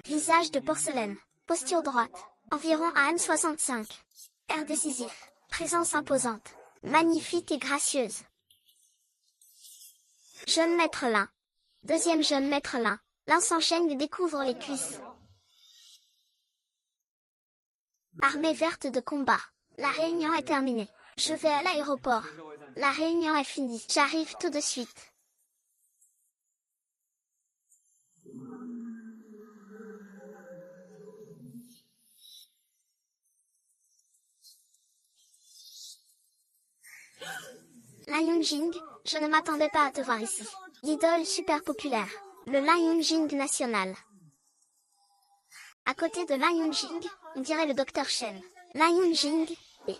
Visage de porcelaine. Posture droite. Environ 1m65. Air décisif. Présence imposante. Magnifique et gracieuse. Jeune maître Lin. Deuxième jeune maître Lin. Lin s'enchaîne et découvre les cuisses. Armée verte de combat. La réunion est terminée. Je vais à l'aéroport. La réunion est finie. J'arrive tout de suite. Lin Yunjing, je ne m'attendais pas à te voir ici. L'idole super populaire. Le Lin Yunjing national. À côté de Lin Yunjing, on dirait le docteur Shen. Lin Yunjing, et...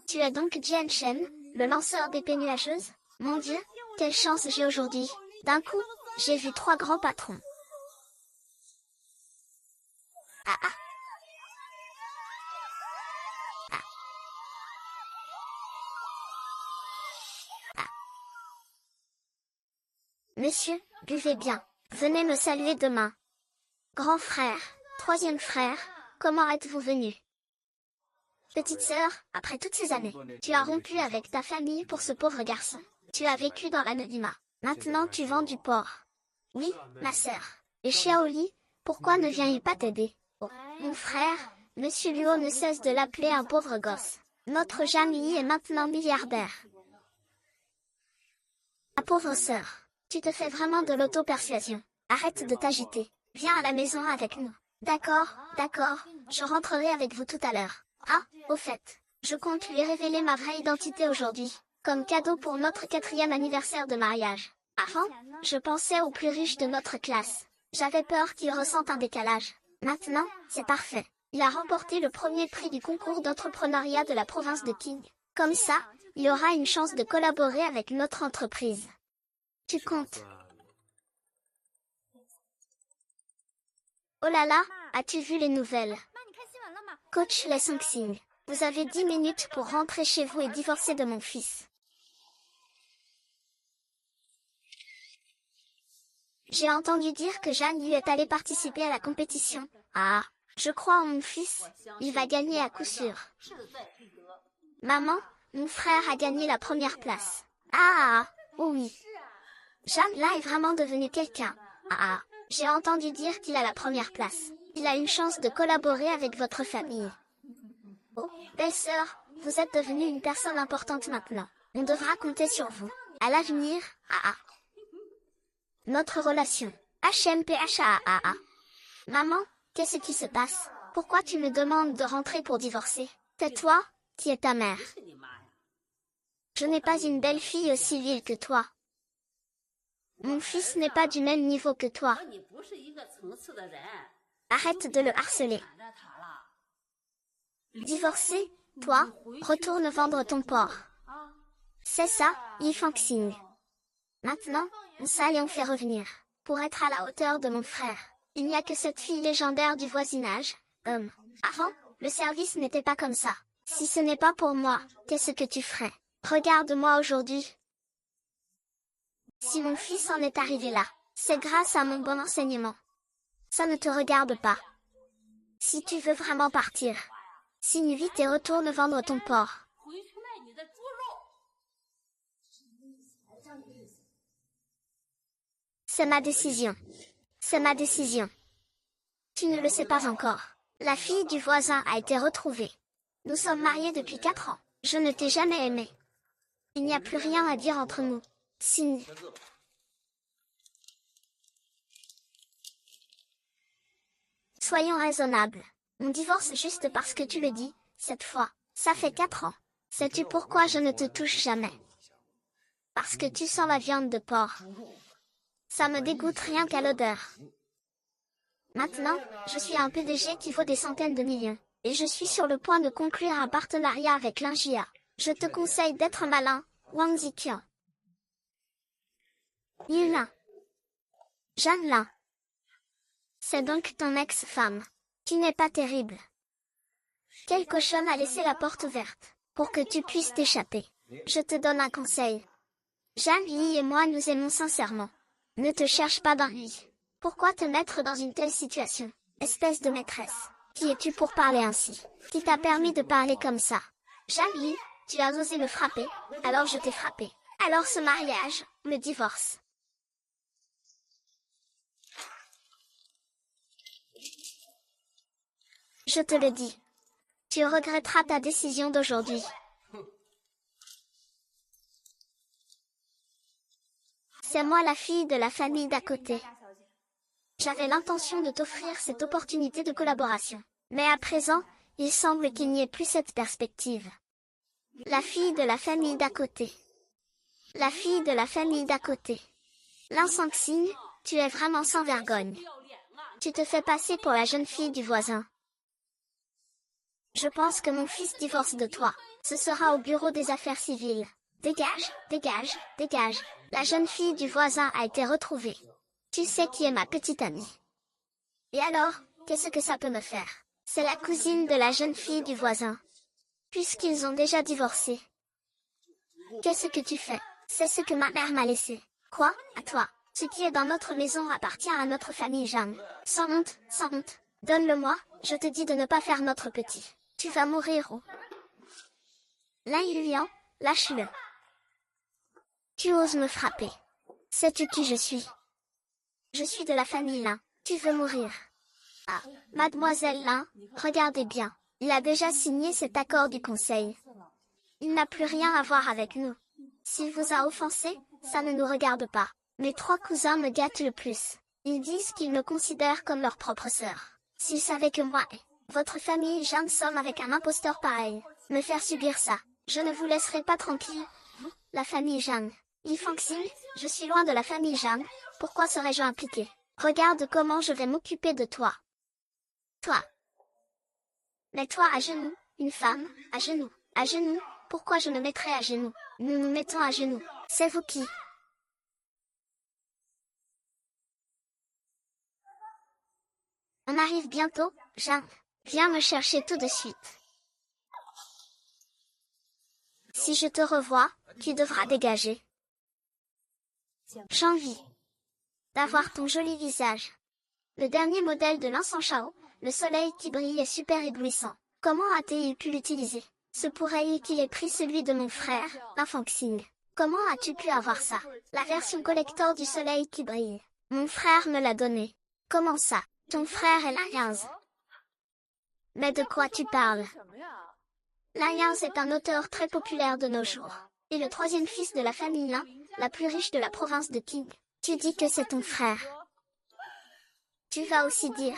Tu es donc Jian Shen, le lanceur d'épées nuageuses? Mon Dieu, quelle chance j'ai aujourd'hui. D'un coup, j'ai vu 3 grands patrons. Ah ah. Ah. Ah. Monsieur, buvez bien. Venez me saluer demain. Grand frère, troisième frère, comment êtes-vous venu? Petite sœur, après toutes ces années, tu as rompu avec ta famille pour ce pauvre garçon. Tu as vécu dans l'anonymat. Maintenant tu vends du porc. Oui, ma sœur. Et Xiaoli, pourquoi ne vient-il pas t'aider? Oh, mon frère, Monsieur Luo ne cesse de l'appeler un pauvre gosse. Notre Zhang Yi est maintenant milliardaire. Ma pauvre sœur, tu te fais vraiment de l'auto-persuasion. Arrête de t'agiter. Viens à la maison avec nous. D'accord, d'accord, je rentrerai avec vous tout à l'heure. Ah, au fait, je compte lui révéler ma vraie identité aujourd'hui, comme cadeau pour notre 4e anniversaire de mariage. Avant, je pensais aux plus riches de notre classe. J'avais peur qu'il ressente un décalage. Maintenant, c'est parfait. Il a remporté le premier prix du concours d'entrepreneuriat de la province de Qing. Comme ça, il aura une chance de collaborer avec notre entreprise. Tu comptes? Oh là là, as-tu vu les nouvelles? Coach Lei Songxing, vous avez 10 minutes pour rentrer chez vous et divorcer de mon fils. J'ai entendu dire que Zhang Yu est allé participer à la compétition. Ah, je crois en mon fils, il va gagner à coup sûr. Maman, mon frère a gagné la première place. Ah, oh oui. Zhang là est vraiment devenu quelqu'un. Ah, j'ai entendu dire qu'il a la première place. Il a une chance de collaborer avec votre famille. Oh, belle-sœur, vous êtes devenue une personne importante maintenant. On devra compter sur vous. À l'avenir, notre relation. HMPHAAA. Maman, qu'est-ce qui se passe? Pourquoi tu me demandes de rentrer pour divorcer? Tais-toi, qui est ta mère? Je n'ai pas une belle fille aussi vile que toi. Mon fils n'est pas du même niveau que toi. Arrête de le harceler. Divorcer, toi, retourne vendre ton porc. C'est ça, Yi Fangxing. Maintenant, ça y on fait revenir. Pour être à la hauteur de mon frère, il n'y a que cette fille légendaire du voisinage. Avant, le service n'était pas comme ça. Si ce n'est pas pour moi, qu'est-ce que tu ferais? Regarde-moi aujourd'hui. Si mon fils en est arrivé là, c'est grâce à mon bon enseignement. Ça ne te regarde pas. Si tu veux vraiment partir, signe vite et retourne vendre ton porc. C'est ma décision. C'est ma décision. Tu ne le sais pas encore. La fille du voisin a été retrouvée. Nous sommes mariés depuis 4 ans. Je ne t'ai jamais aimé. Il n'y a plus rien à dire entre nous. Signe. Soyons raisonnables. On divorce juste parce que tu le dis, cette fois. Ça fait 4 ans. Sais-tu pourquoi je ne te touche jamais? Parce que tu sens la viande de porc. Ça me dégoûte rien qu'à l'odeur. Maintenant, je suis un PDG qui vaut des centaines de millions. Et je suis sur le point de conclure un partenariat avec l'Injia. Je te conseille d'être malin, Wang Ziqian. Yulin. Zhang Lin. C'est donc ton ex-femme. Tu n'es pas terrible. Quel cochon a laissé la porte ouverte pour que tu puisses t'échapper? Je te donne un conseil. Jeanne-Lee et moi nous aimons sincèrement. Ne te cherche pas d'ennui. Pourquoi te mettre dans une telle situation? Espèce de maîtresse. Qui es-tu pour parler ainsi? Qui t'a permis de parler comme ça? Jeanne-Lee, tu as osé me frapper, alors je t'ai frappé. Alors ce mariage, le divorce. Je te le dis. Tu regretteras ta décision d'aujourd'hui. C'est moi la fille de la famille d'à côté. J'avais l'intention de t'offrir cette opportunité de collaboration. Mais à présent, il semble qu'il n'y ait plus cette perspective. La fille de la famille d'à côté. La fille de la famille d'à côté. L'Insang-Sing, tu es vraiment sans vergogne. Tu te fais passer pour la jeune fille du voisin. Je pense que mon fils divorce de toi. Ce sera au bureau des affaires civiles. Dégage, dégage, dégage. La jeune fille du voisin a été retrouvée. Tu sais qui est ma petite amie. Et alors, qu'est-ce que ça peut me faire? C'est la cousine de la jeune fille du voisin. Puisqu'ils ont déjà divorcé. Qu'est-ce que tu fais? C'est ce que ma mère m'a laissé. Quoi? À toi. Ce qui est dans notre maison appartient à notre famille Jeanne. Sans honte, sans honte. Donne-le-moi, je te dis de ne pas faire notre petit. Tu vas mourir ou... Là il vient, lâche-le. Tu oses me frapper. Sais-tu qui je suis? Je suis de la famille Lin. Tu veux mourir? Ah, mademoiselle Lin, regardez bien. Il a déjà signé cet accord du conseil. Il n'a plus rien à voir avec nous. S'il vous a offensé, ça ne nous regarde pas. Mes 3 cousins me gâtent le plus. Ils disent qu'ils me considèrent comme leur propre sœur. S'ils savaient que moi et votre famille Jeanne sommes avec un imposteur pareil, me faire subir ça, je ne vous laisserai pas tranquille. Vous, la famille Jeanne. Yifang-Sing, je suis loin de la famille Jeanne, pourquoi serais-je impliqué? Regarde comment je vais m'occuper de toi. Toi. Mets-toi à genoux, une femme, à genoux, à genoux. Pourquoi je me mettrais à genoux? Nous nous mettons à genoux. C'est vous qui? On arrive bientôt, Jeanne. Viens me chercher tout de suite. Si je te revois, tu devras dégager. J'envie d'avoir ton joli visage. Le dernier modèle de l'encens Shao, le soleil qui brille est super éblouissant. Comment a-t-il pu l'utiliser? Se pourrait-il qu'il ait pris celui de mon frère, l'Infang-Sing? Comment as-tu pu avoir ça? La version collector du soleil qui brille. Mon frère me l'a donné. Comment ça? Ton frère est l'Alliance. Mais de quoi tu parles? L'Alliance est un auteur très populaire de nos jours. Et le 3e fils de la famille Lin, la plus riche de la province de Qing. Tu dis que c'est ton frère. Tu vas aussi dire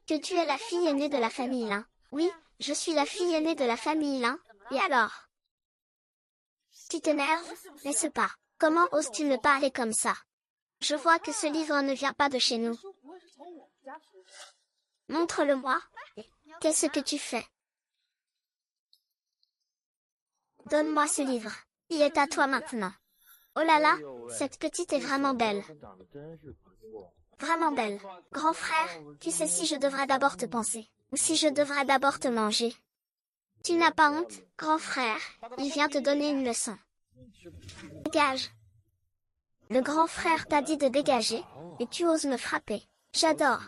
que tu es la fille aînée de la famille Lin. Oui, je suis la fille aînée de la famille Lin. Et alors? Tu t'énerves, n'est-ce pas? Comment oses-tu me parler comme ça? Je vois que ce livre ne vient pas de chez nous. Montre-le-moi. Qu'est-ce que tu fais? Donne-moi ce livre. Il est à toi maintenant. Oh là là, cette petite est vraiment belle. Vraiment belle. Grand frère, tu sais si je devrais d'abord te penser, ou si je devrais d'abord te manger. Tu n'as pas honte, grand frère, il vient te donner une leçon. Dégage. Le grand frère t'a dit de dégager, et tu oses me frapper. J'adore.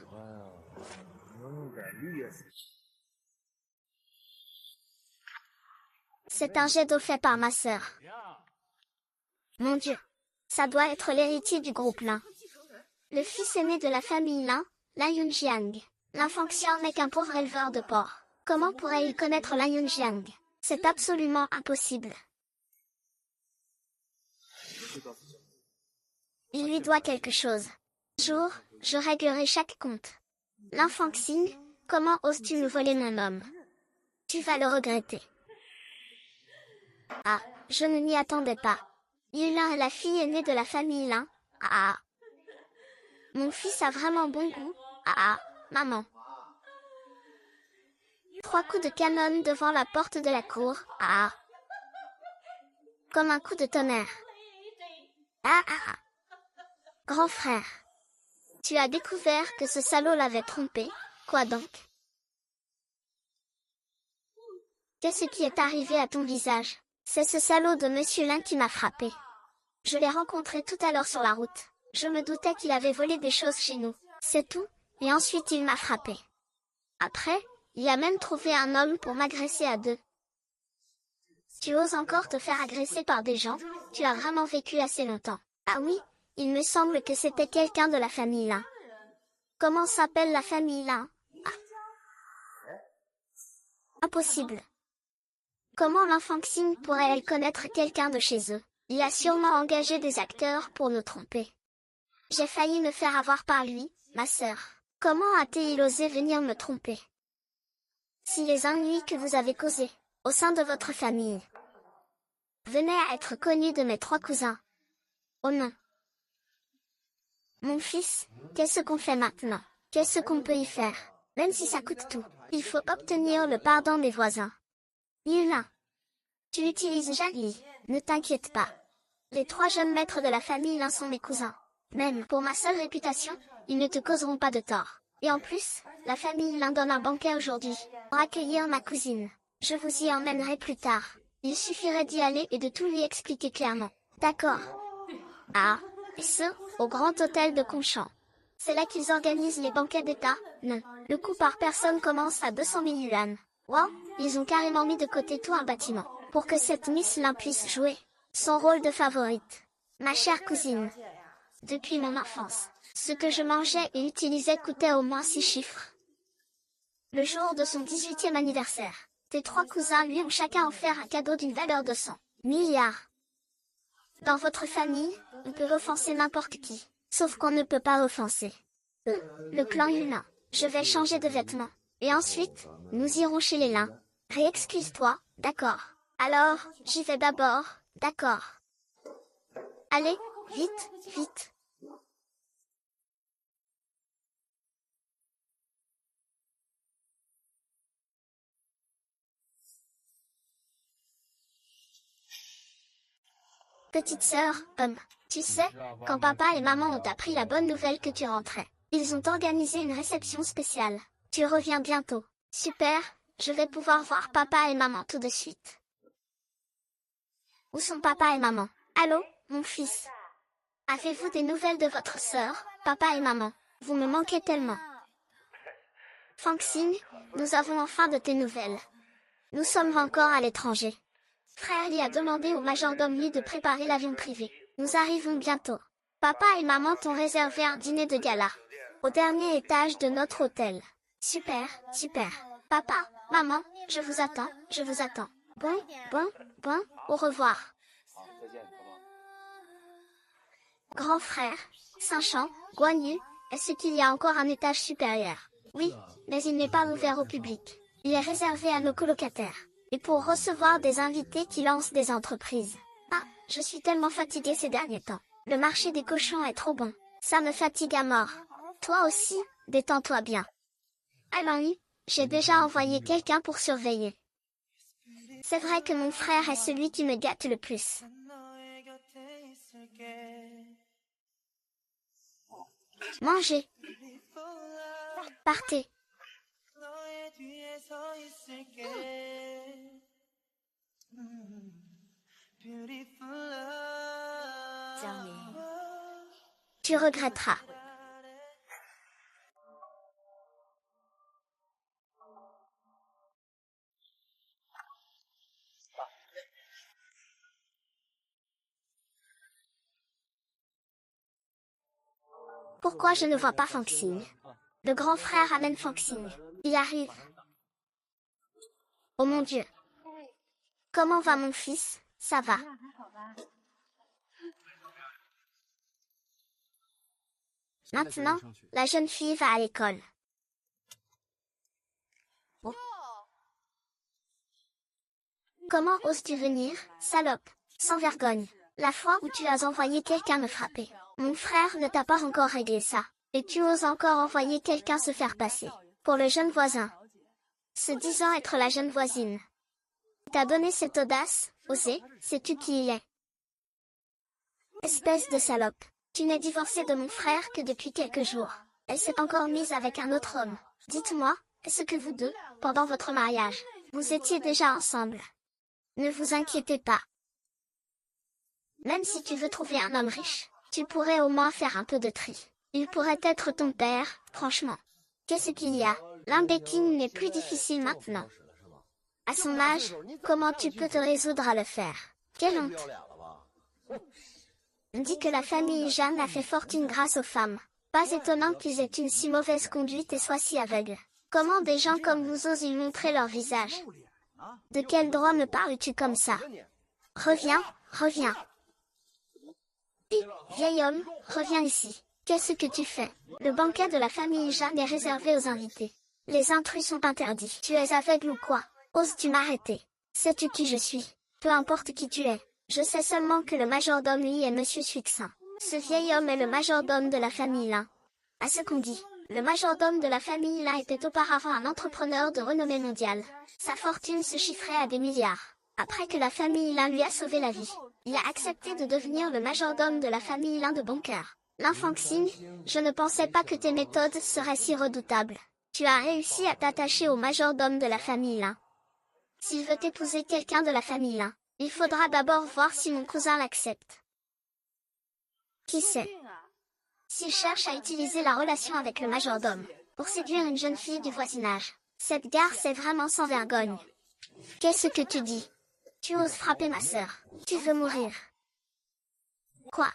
C'est un jet d'eau fait par ma sœur. Mon Dieu. Ça doit être l'héritier du groupe Lin. Le fils aîné de la famille Lin, Lin Yunjiang. L'Infang-Xian n'est qu'un pauvre éleveur de porcs. Comment pourrait-il connaître Lin Yunjiang? C'est absolument impossible. Il lui doit quelque chose. Un jour, je réglerai chaque compte. L'Infang-Xing, comment oses-tu me voler mon homme? Tu vas le regretter. Ah, je ne m'y attendais pas. Yulin est la fille aînée de la famille Lin. Ah. Mon fils a vraiment bon goût. Ah, maman. 3 coups de canon devant la porte de la cour. Ah. Comme un coup de tonnerre. Ah. Grand frère. Tu as découvert que ce salaud l'avait trompé. Quoi donc? Qu'est-ce qui est arrivé à ton visage? C'est ce salaud de Monsieur Lin qui m'a frappé. Je l'ai rencontré tout à l'heure sur la route. Je me doutais qu'il avait volé des choses chez nous. C'est tout, et ensuite il m'a frappé. Après, il a même trouvé un homme pour m'agresser à deux. Tu oses encore te faire agresser par des gens? Tu as vraiment vécu assez longtemps. Ah oui, il me semble que c'était quelqu'un de la famille Lin. Comment s'appelle la famille Lin? Ah. Impossible. Comment l'enfant Xing pourrait-elle connaître quelqu'un de chez eux? Il a sûrement engagé des acteurs pour nous tromper. J'ai failli me faire avoir par lui, ma sœur. Comment a-t-il osé venir me tromper? Si les ennuis que vous avez causés, au sein de votre famille, venaient à être connus de mes 3 cousins. Oh non. Mon fils, qu'est-ce qu'on fait maintenant? Qu'est-ce qu'on peut y faire? Même si ça coûte tout, il faut obtenir le pardon des voisins. Yulin, tu utilises Jali, ne t'inquiète pas. Les 3 jeunes maîtres de la famille Lin sont mes cousins. Même pour ma seule réputation, ils ne te causeront pas de tort. Et en plus, la famille Lin donne un banquet aujourd'hui, pour accueillir ma cousine. Je vous y emmènerai plus tard. Il suffirait d'y aller et de tout lui expliquer clairement. D'accord. Ah, et ce, au grand hôtel de Conchamp. C'est là qu'ils organisent les banquets d'État. Non. Le coût par personne commence à 200 000 yuan. Wow, ils ont carrément mis de côté tout un bâtiment, pour que cette Miss Lin puisse jouer son rôle de favorite. Ma chère cousine. Depuis mon enfance, ce que je mangeais et utilisais coûtait au moins 6 chiffres. Le jour de son 18e anniversaire, tes 3 cousins lui ont chacun offert un cadeau d'une valeur de 100 milliards. Dans votre famille, on peut offenser n'importe qui, sauf qu'on ne peut pas offenser le clan Yulin. Je vais changer de vêtements, et ensuite, nous irons chez les Lin. Réexcuse-toi, d'accord. Alors, j'y vais d'abord, d'accord. Allez, vite, vite. Petite sœur, tu sais, quand papa et maman ont appris la bonne nouvelle que tu rentrais, ils ont organisé une réception spéciale. Tu reviens bientôt. Super, je vais pouvoir voir papa et maman tout de suite. Où sont papa et maman? Allô, mon fils? Avez-vous des nouvelles de votre sœur, papa et maman? Vous me manquez tellement. Fang Xing, nous avons enfin de tes nouvelles. Nous sommes encore à l'étranger. Frère Li a demandé au majordome Li de préparer l'avion privé. Nous arrivons bientôt. Papa et maman t'ont réservé un dîner de gala. Au dernier étage de notre hôtel. Super, super. Papa, maman, je vous attends, je vous attends. Bon, au revoir. Grand frère, Saint-Champ, Guan Yu, est-ce qu'il y a encore un étage supérieur? Oui, mais il n'est pas ouvert au public. Il est réservé à nos colocataires. Et pour recevoir des invités qui lancent des entreprises. Ah, je suis tellement fatiguée ces derniers temps. Le marché des cochons est trop bon. Ça me fatigue à mort. Toi aussi, détends-toi bien. Allons-y, j'ai déjà envoyé quelqu'un pour surveiller. C'est vrai que mon frère est celui qui me gâte le plus. Mangez. Partez. Tu regretteras. Pourquoi je ne vois pas Fang Xing? Le grand frère amène Fang Xing. Il arrive. Oh mon Dieu. Comment va mon fils? Ça va. Maintenant, la jeune fille va à l'école. Oh. Comment oses-tu venir, salope, sans vergogne? La fois où tu as envoyé quelqu'un me frapper, mon frère ne t'a pas encore réglé ça. Et tu oses encore envoyer quelqu'un se faire passer pour le jeune voisin, se disant être la jeune voisine. T'as donné cette audace, osé, sais-tu qui il est? Espèce de salope. Tu n'es divorcée de mon frère que depuis quelques jours. Elle s'est encore mise avec un autre homme. Dites-moi, est-ce que vous deux, pendant votre mariage, Vous étiez déjà ensemble. Ne vous inquiétez pas. Même si tu veux trouver un homme riche, tu pourrais au moins faire un peu de tri. Il pourrait être ton père, franchement. Qu'est-ce qu'il y a? L'unbreaking n'est plus difficile maintenant. À son âge, comment tu peux te résoudre à le faire? Quelle honte! On dit que la famille Jeanne a fait fortune grâce aux femmes. Pas étonnant qu'ils aient une si mauvaise conduite et soient si aveugles. Comment des gens comme vous osent y montrer leur visage? De quel droit me parles-tu comme ça? Reviens, reviens. Vieil homme, reviens ici. Qu'est-ce que tu fais? Le banquet de la famille Jeanne est réservé aux invités. Les intrus sont interdits. Tu es aveugle ou quoi? Oses-tu m'arrêter? Sais-tu qui je suis? Peu importe qui tu es. Je sais seulement que le majordome lui est Monsieur Succinct. Ce vieil homme est le majordome de la famille Lin. À ce qu'on dit, le majordome de la famille Lin était auparavant un entrepreneur de renommée mondiale. Sa fortune se chiffrait à des milliards. Après que la famille Lin lui a sauvé la vie, il a accepté de devenir le majordome de la famille Lin de bon cœur. Lin Fangxing, je ne pensais pas que tes méthodes seraient si redoutables. Tu as réussi à t'attacher au majordome de la famille Lin. S'il veut épouser quelqu'un de la famille Lin, il faudra d'abord voir si mon cousin l'accepte. Qui sait? S'il cherche à utiliser la relation avec le majordome pour séduire une jeune fille du voisinage, cette garce est vraiment sans vergogne. Qu'est-ce que tu dis? Tu oses frapper ma sœur. Tu veux mourir. Quoi?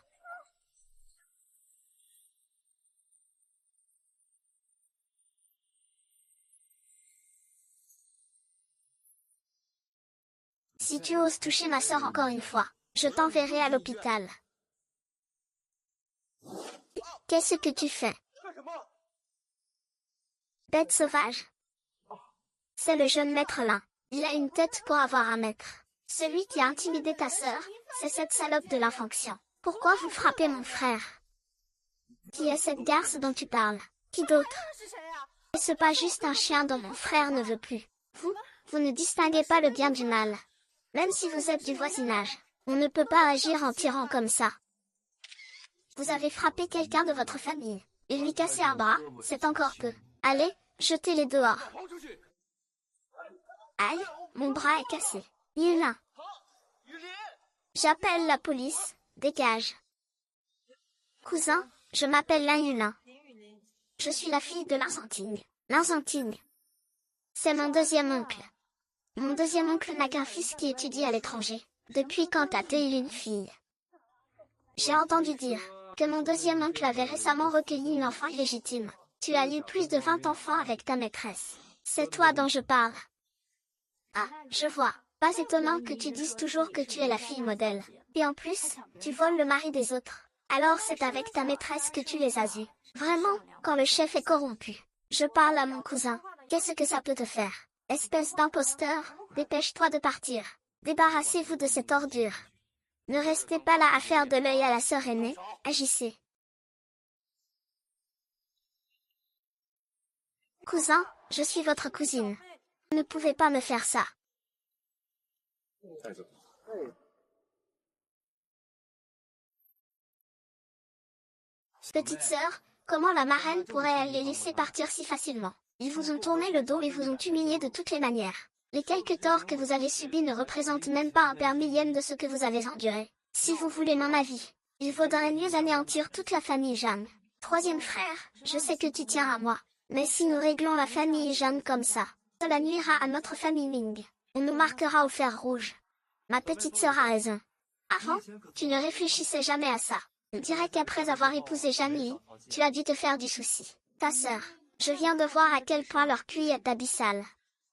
Si tu oses toucher ma sœur encore une fois, je t'enverrai à l'hôpital. Qu'est-ce que tu fais? Bête sauvage. C'est le jeune maître Lin. Il a une tête pour avoir un maître. Celui qui a intimidé ta sœur, c'est cette salope de l'infonction. Pourquoi vous frappez mon frère? Qui est cette garce dont tu parles? Qui d'autre? Est-ce pas juste un chien dont mon frère ne veut plus? Vous ne distinguez pas le bien du mal. Même si vous êtes du voisinage, on ne peut pas agir en tirant comme ça. Vous avez frappé quelqu'un de votre famille, et lui casser un bras, c'est encore peu. Allez, jetez-les dehors. Aïe, mon bras est cassé. Yulin. J'appelle la police, dégage. Cousin, je m'appelle Lin Yulin. Je suis la fille de Linsanting. Linsanting. C'est mon deuxième oncle. Mon deuxième oncle n'a qu'un fils qui étudie à l'étranger. Depuis quand as-tu eu une fille? J'ai entendu dire que mon deuxième oncle avait récemment recueilli une enfant illégitime. Tu as eu plus de 20 enfants avec ta maîtresse. C'est toi dont je parle. Ah, je vois. Pas étonnant que tu dises toujours que tu es la fille modèle. Et en plus, tu voles le mari des autres. Alors c'est avec ta maîtresse que tu les as eus. Vraiment, quand le chef est corrompu. Je parle à mon cousin. Qu'est-ce que ça peut te faire? Espèce d'imposteur, dépêche-toi de partir. Débarrassez-vous de cette ordure. Ne restez pas là à faire de l'œil à la sœur aînée, agissez. Cousin, je suis votre cousine. Vous ne pouvez pas me faire ça. Petite sœur, comment la marraine pourrait-elle les laisser partir si facilement? Ils vous ont tourné le dos et vous ont humilié de toutes les manières. Les quelques torts que vous avez subis ne représentent même pas un per-millième de ce que vous avez enduré. Si vous voulez mon avis, il vaudrait mieux anéantir toute la famille Jeanne. Troisième frère, je sais que tu tiens à moi. Mais si nous réglons la famille Jeanne comme ça, cela nuira à notre famille Ming. On nous marquera au fer rouge. Ma petite sœur a raison. Avant, tu ne réfléchissais jamais à ça. On dirait qu'après avoir épousé Jeanne Li, tu as dû te faire du souci. Ta sœur, je viens de voir à quel point leur QI est abyssal.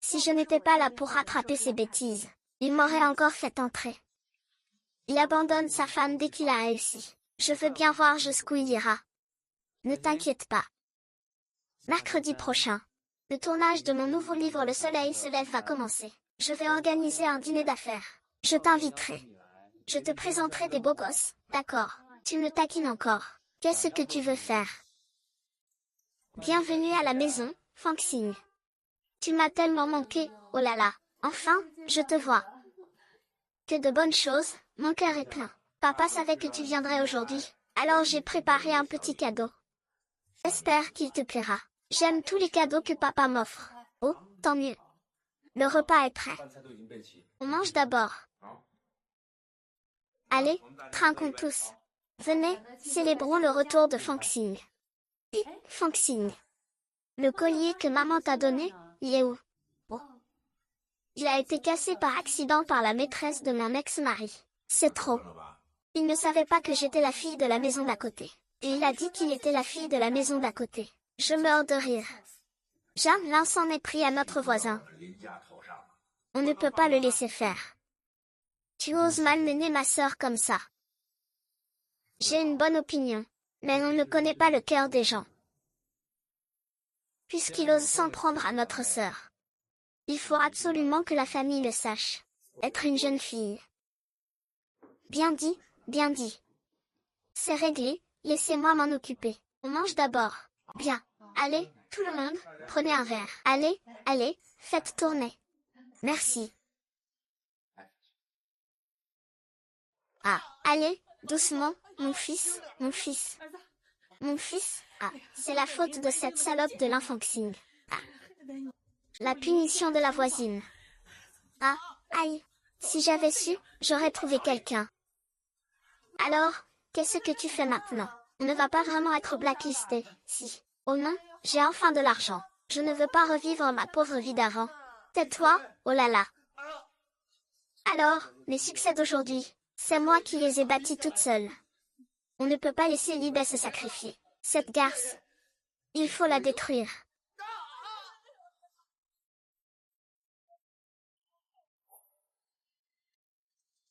Si je n'étais pas là pour rattraper ces bêtises, il m'aurait encore fait entrer. Il abandonne sa femme dès qu'il a réussi. Je veux bien voir jusqu'où il ira. Ne t'inquiète pas. Mercredi prochain, le tournage de mon nouveau livre Le Soleil se lève va commencer. Je vais organiser un dîner d'affaires. Je t'inviterai. Je te présenterai des beaux gosses, d'accord? Tu me taquines encore. Qu'est-ce que tu veux faire? Bienvenue à la maison, Fangxing. Tu m'as tellement manqué, oh là là. Enfin, je te vois. Que de bonnes choses, mon cœur est plein. Papa savait que tu viendrais aujourd'hui, alors j'ai préparé un petit cadeau. J'espère qu'il te plaira. J'aime tous les cadeaux que papa m'offre. Oh, tant mieux. Le repas est prêt. On mange d'abord. Allez, trinquons tous. Venez, célébrons le retour de Fangxing. Fangxing. Le collier que maman t'a donné, il est où? Oh. Il a été cassé par accident par la maîtresse de mon ex-mari. C'est trop. Il ne savait pas que j'étais la fille de la maison d'à côté. Et il a dit qu'il était la fille de la maison d'à côté. Je meurs de rire. Jeanne l'un s'en est pris à notre voisin. On ne peut pas le laisser faire. Tu oses malmener ma sœur comme ça. J'ai une bonne opinion, mais on ne connaît pas le cœur des gens. Puisqu'il ose s'en prendre à notre sœur. Il faut absolument que la famille le sache. Être une jeune fille. Bien dit, bien dit. C'est réglé, laissez-moi m'en occuper. On mange d'abord. Bien. Allez, tout le monde, prenez un verre. Allez, allez, faites tourner. Merci. Ah, allez, doucement, mon fils, mon fils. Mon fils, ah, c'est la faute de cette salope de l'Infangxing. Ah. La punition de la voisine. Ah, aïe. Si j'avais su, j'aurais trouvé quelqu'un. Alors, qu'est-ce que tu fais maintenant? On ne va pas vraiment être blacklisté, si. Oh non, j'ai enfin de l'argent. Je ne veux pas revivre ma pauvre vie d'avant. Tais-toi, oh là là. Alors, les succès d'aujourd'hui, c'est moi qui les ai bâtis toute seule. On ne peut pas laisser Libé se sacrifier. Cette garce. Il faut la détruire.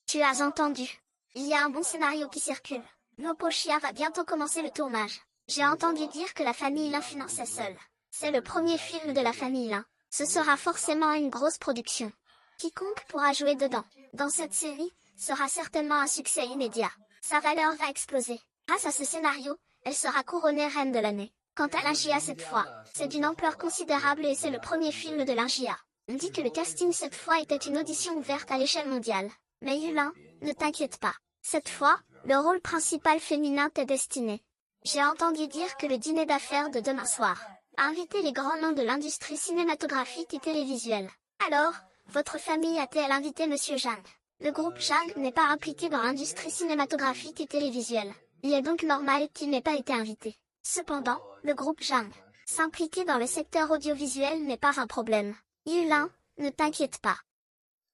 Tu as entendu. Il y a un bon scénario qui circule. Nopochia va bientôt commencer le tournage. J'ai entendu dire que la famille Lin finançait seule. C'est le premier film de la famille Lin. Ce sera forcément une grosse production. Quiconque pourra jouer dedans, dans cette série, sera certainement un succès immédiat. Sa valeur va exploser. Grâce à ce scénario, elle sera couronnée reine de l'année. Quant à l'Ingia cette fois, c'est d'une ampleur considérable et c'est le premier film de l'Ingia. On dit que le casting cette fois était une audition ouverte à l'échelle mondiale. Mais Yulin, ne t'inquiète pas. Cette fois, le rôle principal féminin t'est destiné. J'ai entendu dire que le dîner d'affaires de demain soir a invité les grands noms de l'industrie cinématographique et télévisuelle. Alors, votre famille a-t-elle invité Monsieur Zhang? Le groupe Zhang n'est pas impliqué dans l'industrie cinématographique et télévisuelle. Il est donc normal qu'il n'ait pas été invité. Cependant, le groupe Zhang s'impliquer dans le secteur audiovisuel n'est pas un problème. Yulin, ne t'inquiète pas.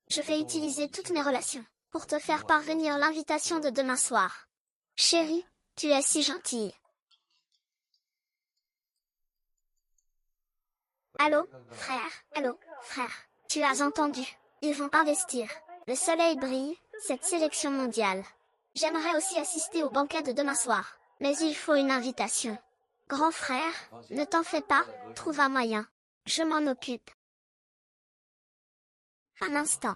Je vais utiliser toutes mes relations pour te faire parvenir l'invitation de demain soir. Chérie, tu es si gentille. Allô, frère, tu as entendu. Ils vont investir. Le soleil brille, cette sélection mondiale. J'aimerais aussi assister au banquet de demain soir, mais il faut une invitation. Grand frère, ne t'en fais pas, trouve un moyen. Je m'en occupe. Un instant.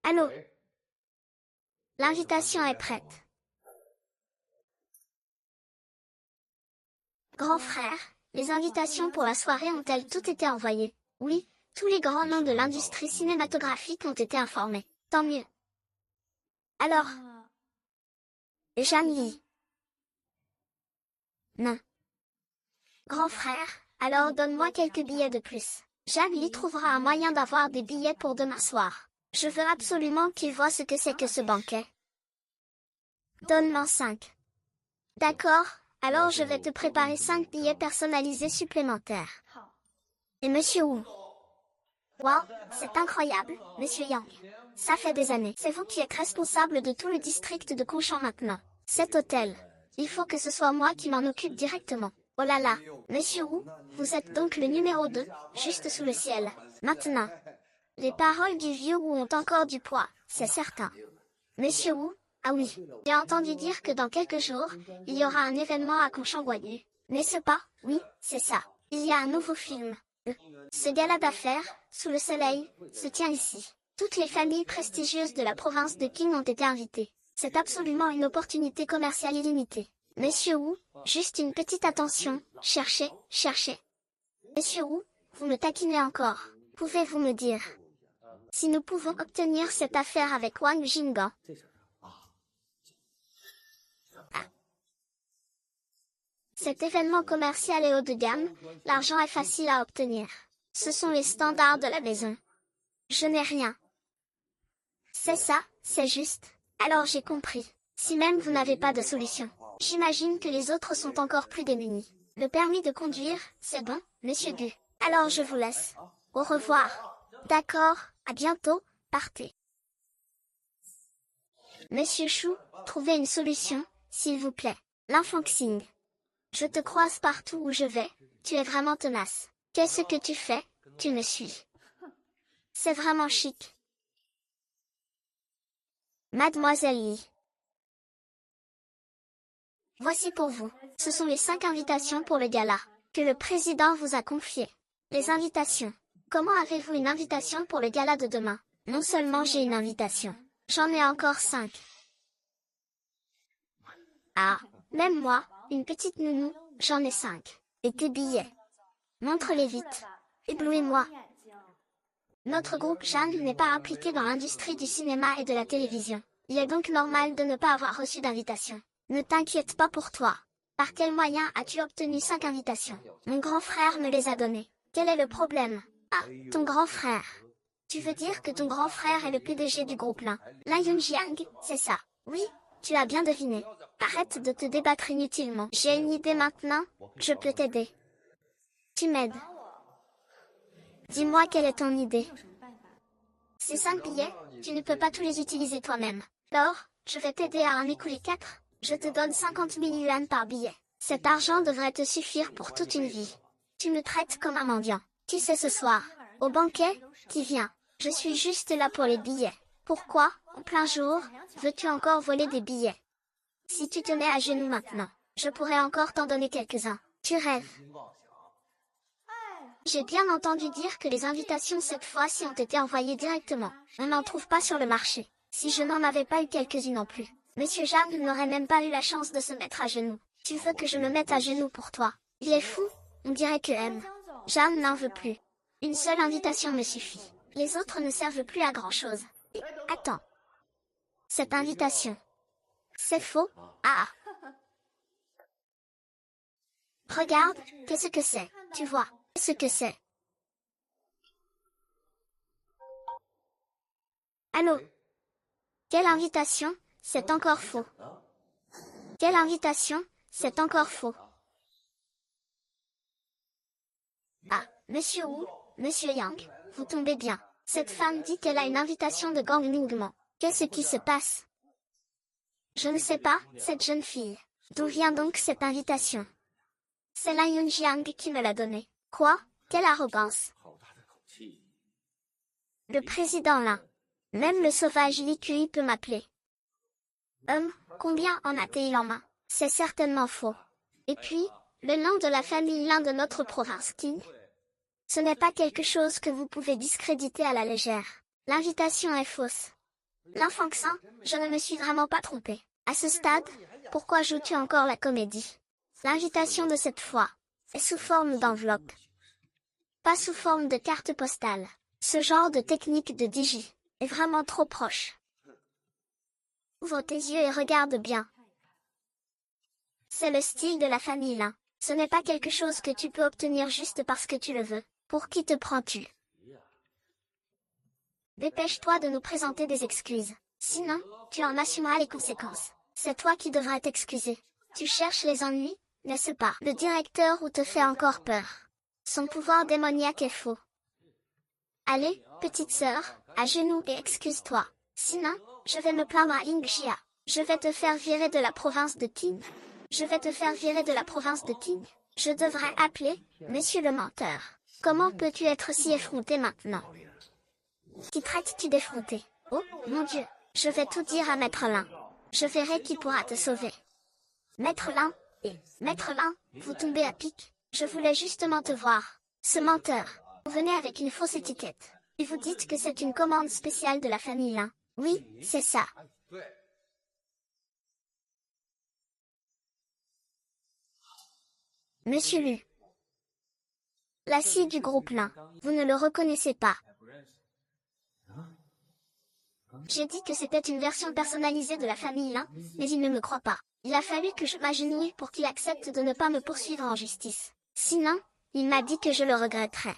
Allô? L'invitation est prête. Grand frère, les invitations pour la soirée ont-elles toutes été envoyées? Oui, tous les grands noms de l'industrie cinématographique ont été informés. Tant mieux. Alors, Jeanne Li. Non. Grand frère, alors donne-moi quelques billets de plus. Jeanne Li trouvera un moyen d'avoir des billets pour demain soir. Je veux absolument qu'il voie ce que c'est que ce banquet. Donne-m'en 5. D'accord, alors je vais te préparer 5 billets personnalisés supplémentaires. Et Monsieur Wu? Wow, c'est incroyable, Monsieur Yang. Ça fait des années. C'est vous qui êtes responsable de tout le district de Kongshan maintenant. Cet hôtel. Il faut que ce soit moi qui m'en occupe directement. Oh là là, Monsieur Wu, vous êtes donc le numéro 2, juste sous le ciel. Maintenant. Les paroles du vieux Wu ont encore du poids, c'est certain. Monsieur Wu, ah oui, j'ai entendu dire que dans quelques jours, il y aura un événement à Kongshan-Gwanyu. N'est-ce pas? Oui, c'est ça. Il y a un nouveau film. Ce gala d'affaires, sous le soleil, se tient ici. Toutes les familles prestigieuses de la province de Qing ont été invitées. C'est absolument une opportunité commerciale illimitée. Monsieur Wu, juste une petite attention, cherchez. Monsieur Wu, vous me taquinez encore. Pouvez-vous me dire si nous pouvons obtenir cette affaire avec Wang Jinggan? Cet événement commercial est haut de gamme, l'argent est facile à obtenir. Ce sont les standards de la maison. Je n'ai rien. C'est ça, c'est juste. Alors j'ai compris. Si même vous n'avez pas de solution, j'imagine que les autres sont encore plus démunis. Le permis de conduire, c'est bon, monsieur Gu. Alors je vous laisse. Au revoir. D'accord, à bientôt, partez. Monsieur Chou, trouvez une solution, s'il vous plaît. L'enfant Xing. Je te croise partout où je vais, tu es vraiment tenace. Qu'est-ce que tu fais? Tu me suis. C'est vraiment chic. Mademoiselle Yi. Voici pour vous. Ce sont les 5 invitations pour le gala, que le président vous a confiées. Les invitations. Comment avez-vous une invitation pour le gala de demain? Non seulement j'ai une invitation, j'en ai encore 5. Ah, même moi, une petite nounou, j'en ai 5. Et tes billets? Montre-les vite. Éblouis-moi. Notre groupe Jeanne n'est pas impliqué dans l'industrie du cinéma et de la télévision. Il est donc normal de ne pas avoir reçu d'invitation. Ne t'inquiète pas pour toi. Par quel moyen as-tu obtenu 5 invitations? Mon grand frère me les a données. Quel est le problème? Ah, ton grand frère. Tu veux dire que ton grand frère est le PDG du groupe Lin? Lin Yunjiang, c'est ça. Oui, tu as bien deviné. Arrête de te débattre inutilement. J'ai une idée maintenant, je peux t'aider. Tu m'aides. Dis-moi quelle est ton idée. Ces 5 billets, tu ne peux pas tous les utiliser toi-même. Alors, je vais t'aider à en écouler 4. Je te donne 50 000 yuan par billet. Cet argent devrait te suffire pour toute une vie. Tu me traites comme un mendiant. Qui c'est ce soir? Au banquet? Qui vient? Je suis juste là pour les billets. Pourquoi, en plein jour, veux-tu encore voler des billets? Si tu te mets à genoux maintenant, je pourrais encore t'en donner quelques-uns. Tu rêves. J'ai bien entendu dire que les invitations cette fois-ci ont été envoyées directement. On n'en trouve pas sur le marché. Si je n'en avais pas eu quelques-unes non plus, Monsieur Jeanne n'aurait même pas eu la chance de se mettre à genoux. Tu veux que je me mette à genoux pour toi? Il est fou, on dirait que M. Jeanne n'en veut plus. Une seule invitation me suffit. Les autres ne servent plus à grand-chose. Et, attends. Cette invitation. C'est faux? Ah. Regarde, qu'est-ce que c'est? Tu vois, ce que c'est. Allô? Quelle invitation? C'est encore faux. Quelle invitation? C'est encore faux. Ah, Monsieur Wu, Monsieur Yang, vous tombez bien. Cette femme dit qu'elle a une invitation de Gang Ningman. Qu'est-ce qui se passe? Je ne sais pas, cette jeune fille. D'où vient donc cette invitation? C'est Lin Yunjiang qui me l'a donnée. Quoi? Quelle arrogance! Le président Lin. Même le sauvage Li Kui peut m'appeler. Combien en a-t-il en main? C'est certainement faux. Et puis, le nom de la famille Lin de notre province Qing? Ce n'est pas quelque chose que vous pouvez discréditer à la légère. L'invitation est fausse. L'enfant Xin, je ne me suis vraiment pas trompé. À ce stade, pourquoi joues-tu encore la comédie? L'invitation de cette fois est sous forme d'enveloppe. Pas sous forme de carte postale. Ce genre de technique de digi est vraiment trop proche. Ouvre tes yeux et regarde bien. C'est le style de la famille Lin. Ce n'est pas quelque chose que tu peux obtenir juste parce que tu le veux. Pour qui te prends-tu? Dépêche-toi de nous présenter des excuses. Sinon, tu en assumeras les conséquences. C'est toi qui devras t'excuser. Tu cherches les ennuis, n'est-ce pas? Le directeur ou te fait encore peur. Son pouvoir démoniaque est faux. Allez, petite sœur, à genoux et excuse-toi. Sinon, je vais me plaindre à Yingjia. Je vais te faire virer de la province de Qing. Je vais te faire virer de la province de Qing. Je devrais appeler Monsieur le menteur. Comment peux-tu être si effronté maintenant? Qui traites-tu d'effronté? Oh, mon Dieu, je vais tout dire à Maître Lin. Je verrai qui pourra te sauver. Maître Lin, Maître Lin, vous tombez à pic. Je voulais justement te voir. Ce menteur. Vous venez avec une fausse étiquette. Et vous dites que c'est une commande spéciale de la famille Lin. Oui, c'est ça. Monsieur Lu. La scie du groupe Lin. Vous ne le reconnaissez pas. J'ai dit que c'était une version personnalisée de la famille Lin, mais il ne me croit pas. Il a fallu que je m'agenouille pour qu'il accepte de ne pas me poursuivre en justice. Sinon, il m'a dit que je le regretterais.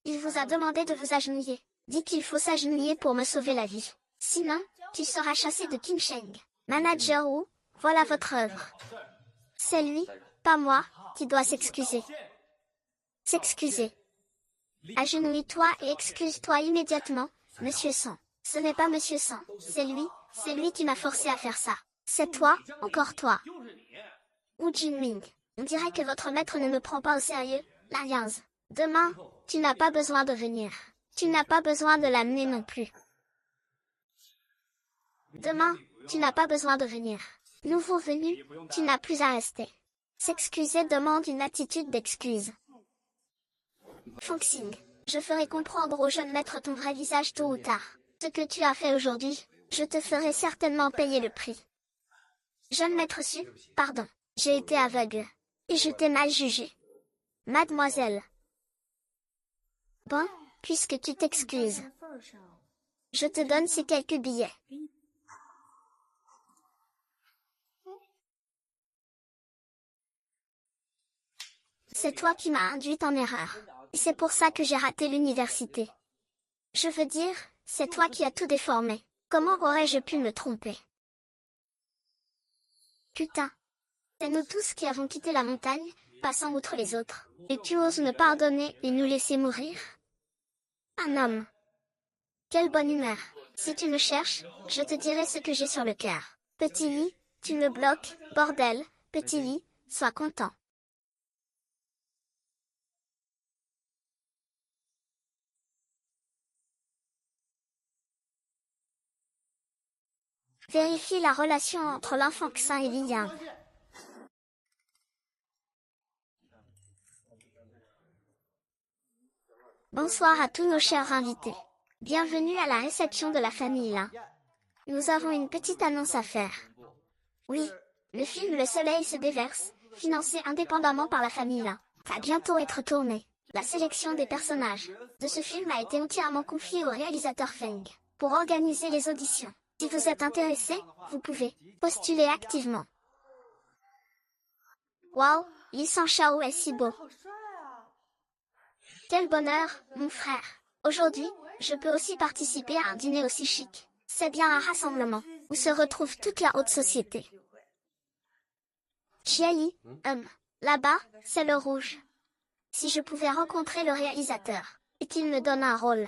Il vous a demandé de vous agenouiller. Dis qu'il faut s'agenouiller pour me sauver la vie. Sinon, tu seras chassé de Qingsheng. Manager Wu, voilà votre œuvre. C'est lui, pas moi, qui doit s'excuser. S'excuser. Agenouille-toi et excuse-toi immédiatement, Monsieur Sang. Ce n'est pas Monsieur Sang, c'est lui qui m'a forcé à faire ça. C'est toi, encore toi. Wu Jinming. On dirait que votre maître ne me prend pas au sérieux, la Yance. Demain, tu n'as pas besoin de venir. Tu n'as pas besoin de l'amener non plus. Demain, tu n'as pas besoin de venir. Nouveau venu, tu n'as plus à rester. S'excuser demande une attitude d'excuse. Fongxing, je ferai comprendre au jeune maître ton vrai visage tôt ou tard. Ce que tu as fait aujourd'hui, je te ferai certainement payer le prix. Jeune maître Su, pardon, j'ai été aveugle. Et je t'ai mal jugé. Mademoiselle. Bon, puisque tu t'excuses. Je te donne ces quelques billets. C'est toi qui m'as induite en erreur. Et c'est pour ça que j'ai raté l'université. Je veux dire, c'est toi qui as tout déformé. Comment aurais-je pu me tromper? Putain. C'est nous tous qui avons quitté la montagne, passant outre les autres. Et tu oses me pardonner et nous laisser mourir? Un homme. Quelle bonne humeur. Si tu me cherches, je te dirai ce que j'ai sur le cœur. Petit lit, tu me bloques, bordel, petit lit, sois content. Vérifie la relation entre l'enfant Xin et Li Yang. Bonsoir à tous nos chers invités. Bienvenue à la réception de la famille Lin. Nous avons une petite annonce à faire. Oui, le film Le Soleil se déverse, financé indépendamment par la famille Lin, va bientôt être tourné. La sélection des personnages de ce film a été entièrement confiée au réalisateur Feng pour organiser les auditions. Si vous êtes intéressé, vous pouvez postuler activement. Waouh, Li Shao est si beau. Quel bonheur, mon frère. Aujourd'hui, je peux aussi participer à un dîner aussi chic. C'est bien un rassemblement où se retrouve toute la haute société. Chiali, là-bas, c'est le rouge. Si je pouvais rencontrer le réalisateur, et qu'il me donne un rôle.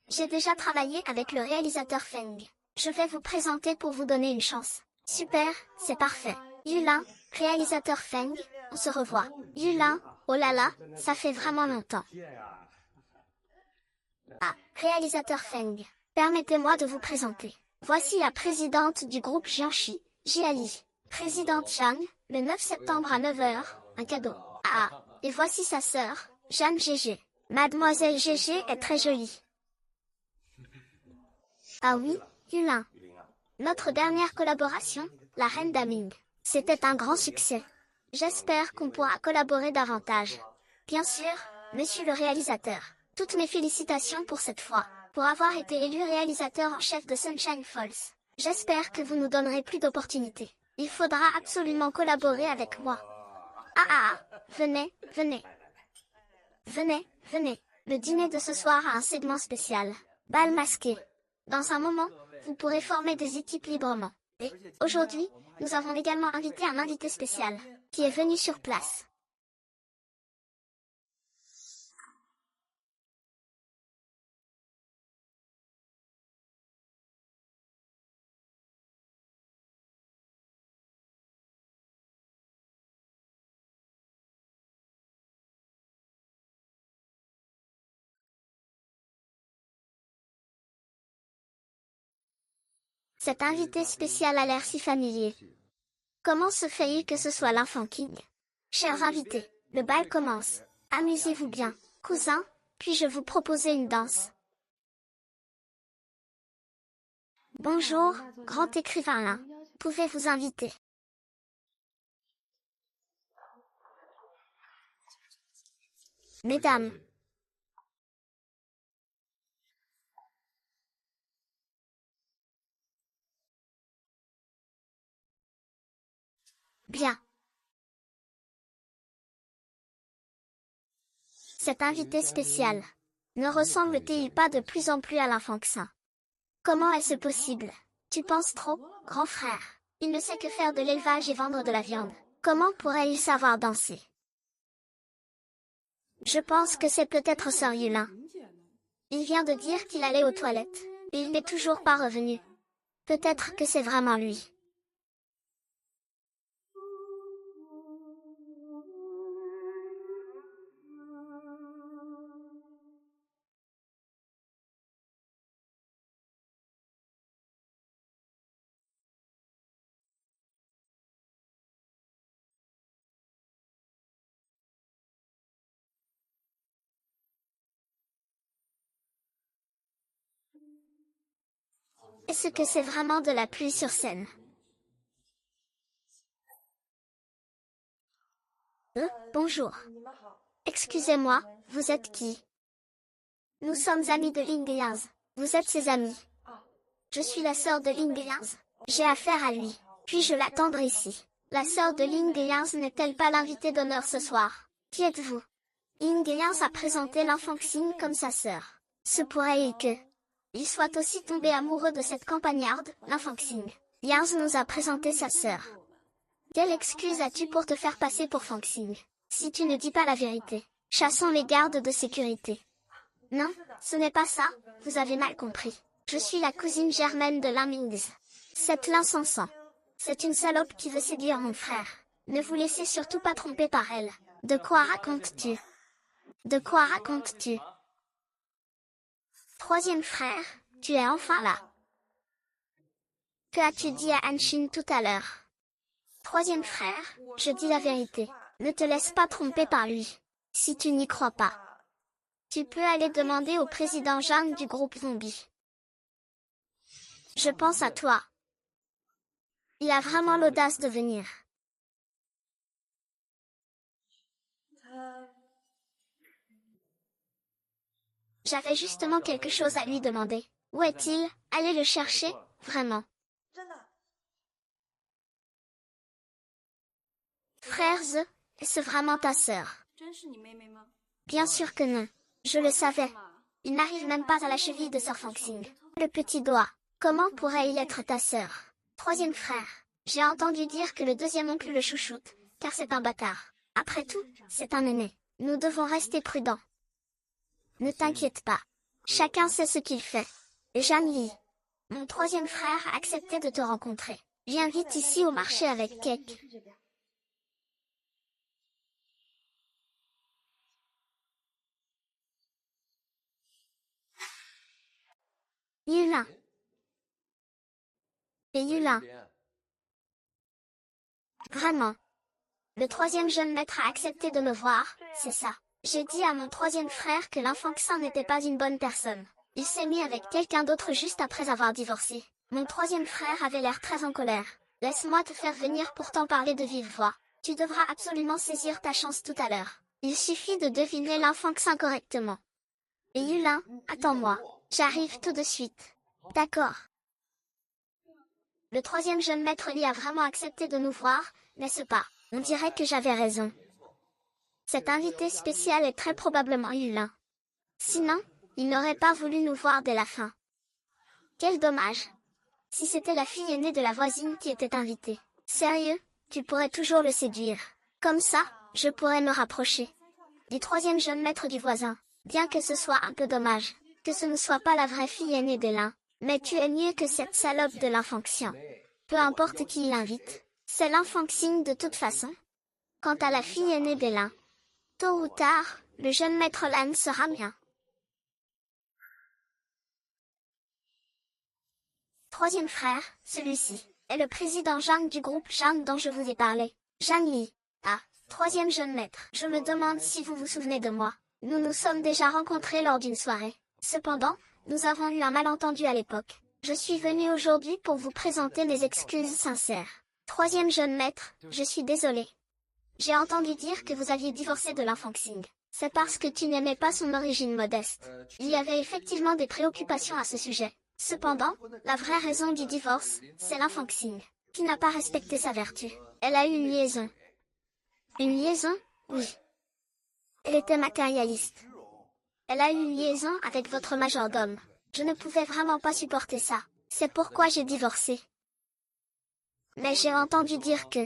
J'ai déjà travaillé avec le réalisateur Feng. Je vais vous présenter pour vous donner une chance. Super, c'est parfait. Yulin, réalisateur Feng, on se revoit. Yulin, oh là là, ça fait vraiment longtemps. Ah, réalisateur Feng, permettez-moi de vous présenter. Voici la présidente du groupe Jianxi, Jiali. Présidente Zhang, le 9 septembre à 9 heures, un cadeau. Ah, et voici sa sœur, Jeanne Gégé. Mademoiselle Gégé est très jolie. Ah oui, Yulin. Notre dernière collaboration, la Reine d'Aming. C'était un grand succès. J'espère qu'on pourra collaborer davantage. Bien sûr, monsieur le réalisateur. Toutes mes félicitations pour cette fois, pour avoir été élu réalisateur en chef de Sunshine Falls. J'espère que vous nous donnerez plus d'opportunités. Il faudra absolument collaborer avec moi. Venez, venez. Venez, venez. Le dîner de ce soir a un segment spécial. Bal masqué. Dans un moment, vous pourrez former des équipes librement. Et, aujourd'hui, nous avons également invité un invité spécial, qui est venu sur place. Cet invité spécial a l'air si familier. Comment se fait-il que ce soit l'enfant King? Chers invités, le bal commence. Amusez-vous bien. Cousin, puis-je vous proposer une danse? Bonjour, grand écrivain là. Pouvez vous inviter. Mesdames. Bien. Cet invité spécial ne ressemble-t-il pas de plus en plus à l'enfant Xin? Comment est-ce possible? Tu penses trop, grand frère. Il ne sait que faire de l'élevage et vendre de la viande. Comment pourrait-il savoir danser? Je pense que c'est peut-être Sir Yulin. Il vient de dire qu'il allait aux toilettes, et il n'est toujours pas revenu. Peut-être que c'est vraiment lui. Est-ce que c'est vraiment de la pluie sur scène? Bonjour. Excusez-moi, vous êtes qui? Nous sommes amis de Ling Yaz. Vous êtes ses amis. Je suis la sœur de Ling Yaz. J'ai affaire à lui. Puis-je l'attendre ici? La sœur de Ling Yaz n'est-elle pas l'invitée d'honneur ce soir? Qui êtes-vous? Ling Yaz a présenté l'enfant Xin comme sa sœur. Se pourrait-il que il soit aussi tombé amoureux de cette campagnarde, l'enfant Xin. Yaz nous a présenté sa sœur. Quelle excuse as-tu pour te faire passer pour Fang Xing? Si tu ne dis pas la vérité, chassons les gardes de sécurité. Non, ce n'est pas ça, vous avez mal compris. Je suis la cousine germaine de Lin Mingzi. Cette l'incensant. C'est une salope qui veut séduire mon frère. Ne vous laissez surtout pas tromper par elle. De quoi racontes-tu? De quoi racontes-tu? Troisième frère, tu es enfin là. Que as-tu dit à Anshin tout à l'heure? Troisième frère, je dis la vérité. Ne te laisse pas tromper par lui. Si tu n'y crois pas, tu peux aller demander au président Zhang du groupe Zombie. Je pense à toi. Il a vraiment l'audace de venir. J'avais justement quelque chose à lui demander. Où est-il? Allez le chercher, vraiment. Frère Ze, est-ce vraiment ta sœur? Bien sûr que non. Je le savais. Il n'arrive même pas à la cheville de Sir Fangxing. Le petit doigt. Comment pourrait-il être ta sœur? Troisième frère. J'ai entendu dire que le deuxième oncle le chouchoute, car c'est un bâtard. Après tout, c'est un aîné. Nous devons rester prudents. Ne t'inquiète pas. Chacun sait ce qu'il fait. Et Zhang Yi, mon troisième frère a accepté de te rencontrer. Viens vite ici au marché avec Cake. Yulin. Et Yulin. Vraiment. Le troisième jeune maître a accepté de me voir, c'est ça. J'ai dit à mon troisième frère que l'enfant Xin n'était pas une bonne personne. Il s'est mis avec quelqu'un d'autre juste après avoir divorcé. Mon troisième frère avait l'air très en colère. Laisse-moi te faire venir pour t'en parler de vive voix. Tu devras absolument saisir ta chance tout à l'heure. Il suffit de deviner l'enfant Xin correctement. Et Yulin, attends-moi. J'arrive tout de suite. D'accord. Le troisième jeune maître Li a vraiment accepté de nous voir, n'est-ce pas? On dirait que j'avais raison. Cet invité spécial est très probablement Yulin. Sinon, il n'aurait pas voulu nous voir dès la fin. Quel dommage. Si c'était la fille aînée de la voisine qui était invitée. Sérieux, tu pourrais toujours le séduire. Comme ça, je pourrais me rapprocher du troisième jeune maître du voisin. Bien que ce soit un peu dommage, que ce ne soit pas la vraie fille aînée de l'un. Mais tu es mieux que cette salope de l'infonction. Peu importe qui l'invite, c'est l'infonction de toute façon. Quant à la fille aînée de l'un, tôt ou tard, le jeune maître Lan sera mien. Troisième frère, celui-ci, est le président Zhang du groupe Zhang dont je vous ai parlé. Zhang Yi. Ah, troisième jeune maître. Je me demande si vous vous souvenez de moi. Nous nous sommes déjà rencontrés lors d'une soirée. Cependant, nous avons eu un malentendu à l'époque. Je suis venu aujourd'hui pour vous présenter mes excuses sincères. Troisième jeune maître, je suis désolé. J'ai entendu dire que vous aviez divorcé de l'enfant Xing. C'est parce que tu n'aimais pas son origine modeste. Il y avait effectivement des préoccupations à ce sujet. Cependant, la vraie raison du divorce, c'est l'enfant Xing, qui n'a pas respecté sa vertu. Elle a eu une liaison. Une liaison? Oui. Elle était matérialiste. Elle a eu une liaison avec votre majordome. Je ne pouvais vraiment pas supporter ça. C'est pourquoi j'ai divorcé. Mais j'ai entendu dire que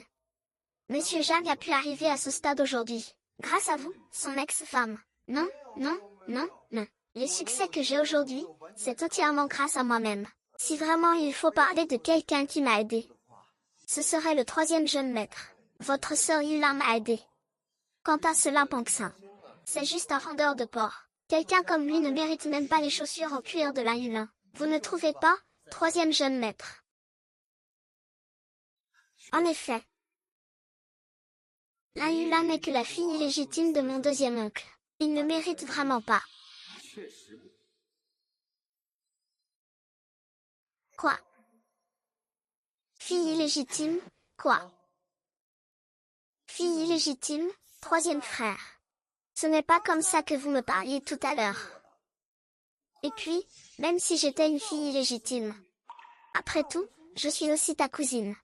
Monsieur Jang a pu arriver à ce stade aujourd'hui. Grâce à vous, son ex-femme. Non, non, non, non. Le succès que j'ai aujourd'hui, c'est entièrement grâce à moi-même. Si vraiment il faut parler de quelqu'un qui m'a aidé, ce serait le troisième jeune maître. Votre sœur Yula m'a aidé. Quant à ce Limpangsin, c'est juste un vendeur de porc. Quelqu'un comme lui ne mérite même pas les chaussures en cuir de la Yulin. Vous ne trouvez pas, troisième jeune maître? En effet. La Yula n'est que la fille illégitime de mon deuxième oncle. Il ne mérite vraiment pas. Quoi? Fille illégitime, quoi? Fille illégitime, troisième frère. Ce n'est pas comme ça que vous me parliez tout à l'heure. Et puis, même si j'étais une fille illégitime. Après tout, je suis aussi ta cousine.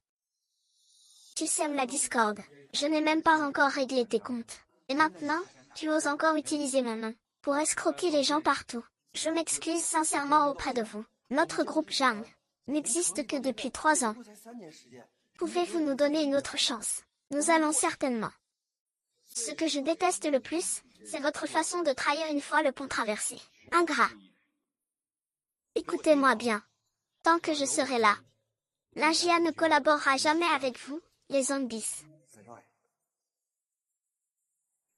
Tu sèmes la discorde. Je n'ai même pas encore réglé tes comptes. Et maintenant, tu oses encore utiliser mon nom pour escroquer les gens partout. Je m'excuse sincèrement auprès de vous. Notre groupe Jang n'existe que depuis 3 ans. Pouvez-vous nous donner une autre chance? Nous allons certainement. Ce que je déteste le plus, c'est votre façon de trahir une fois le pont traversé. Ingrat. Écoutez-moi bien. Tant que je serai là, l'Ingia ne collaborera jamais avec vous, les zombies.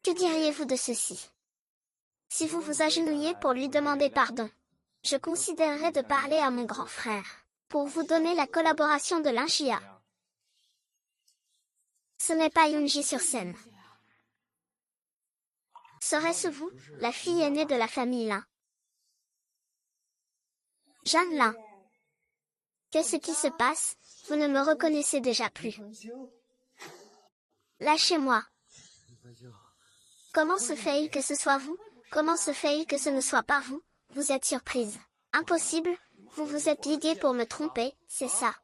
Que diriez-vous de ceci? Si vous vous agenouillez pour lui demander pardon, je considérerais de parler à mon grand frère, pour vous donner la collaboration de l'Ingia. Ce n'est pas Yunji sur scène. Serait-ce vous, la fille aînée de la famille Lin? Jeanne Lin. Qu'est-ce qui se passe? Vous ne me reconnaissez déjà plus. Lâchez-moi. Comment se fait-il que ce soit vous? Comment se fait-il que ce ne soit pas vous? Vous êtes surprise. Impossible, vous vous êtes ligué pour me tromper, c'est ça.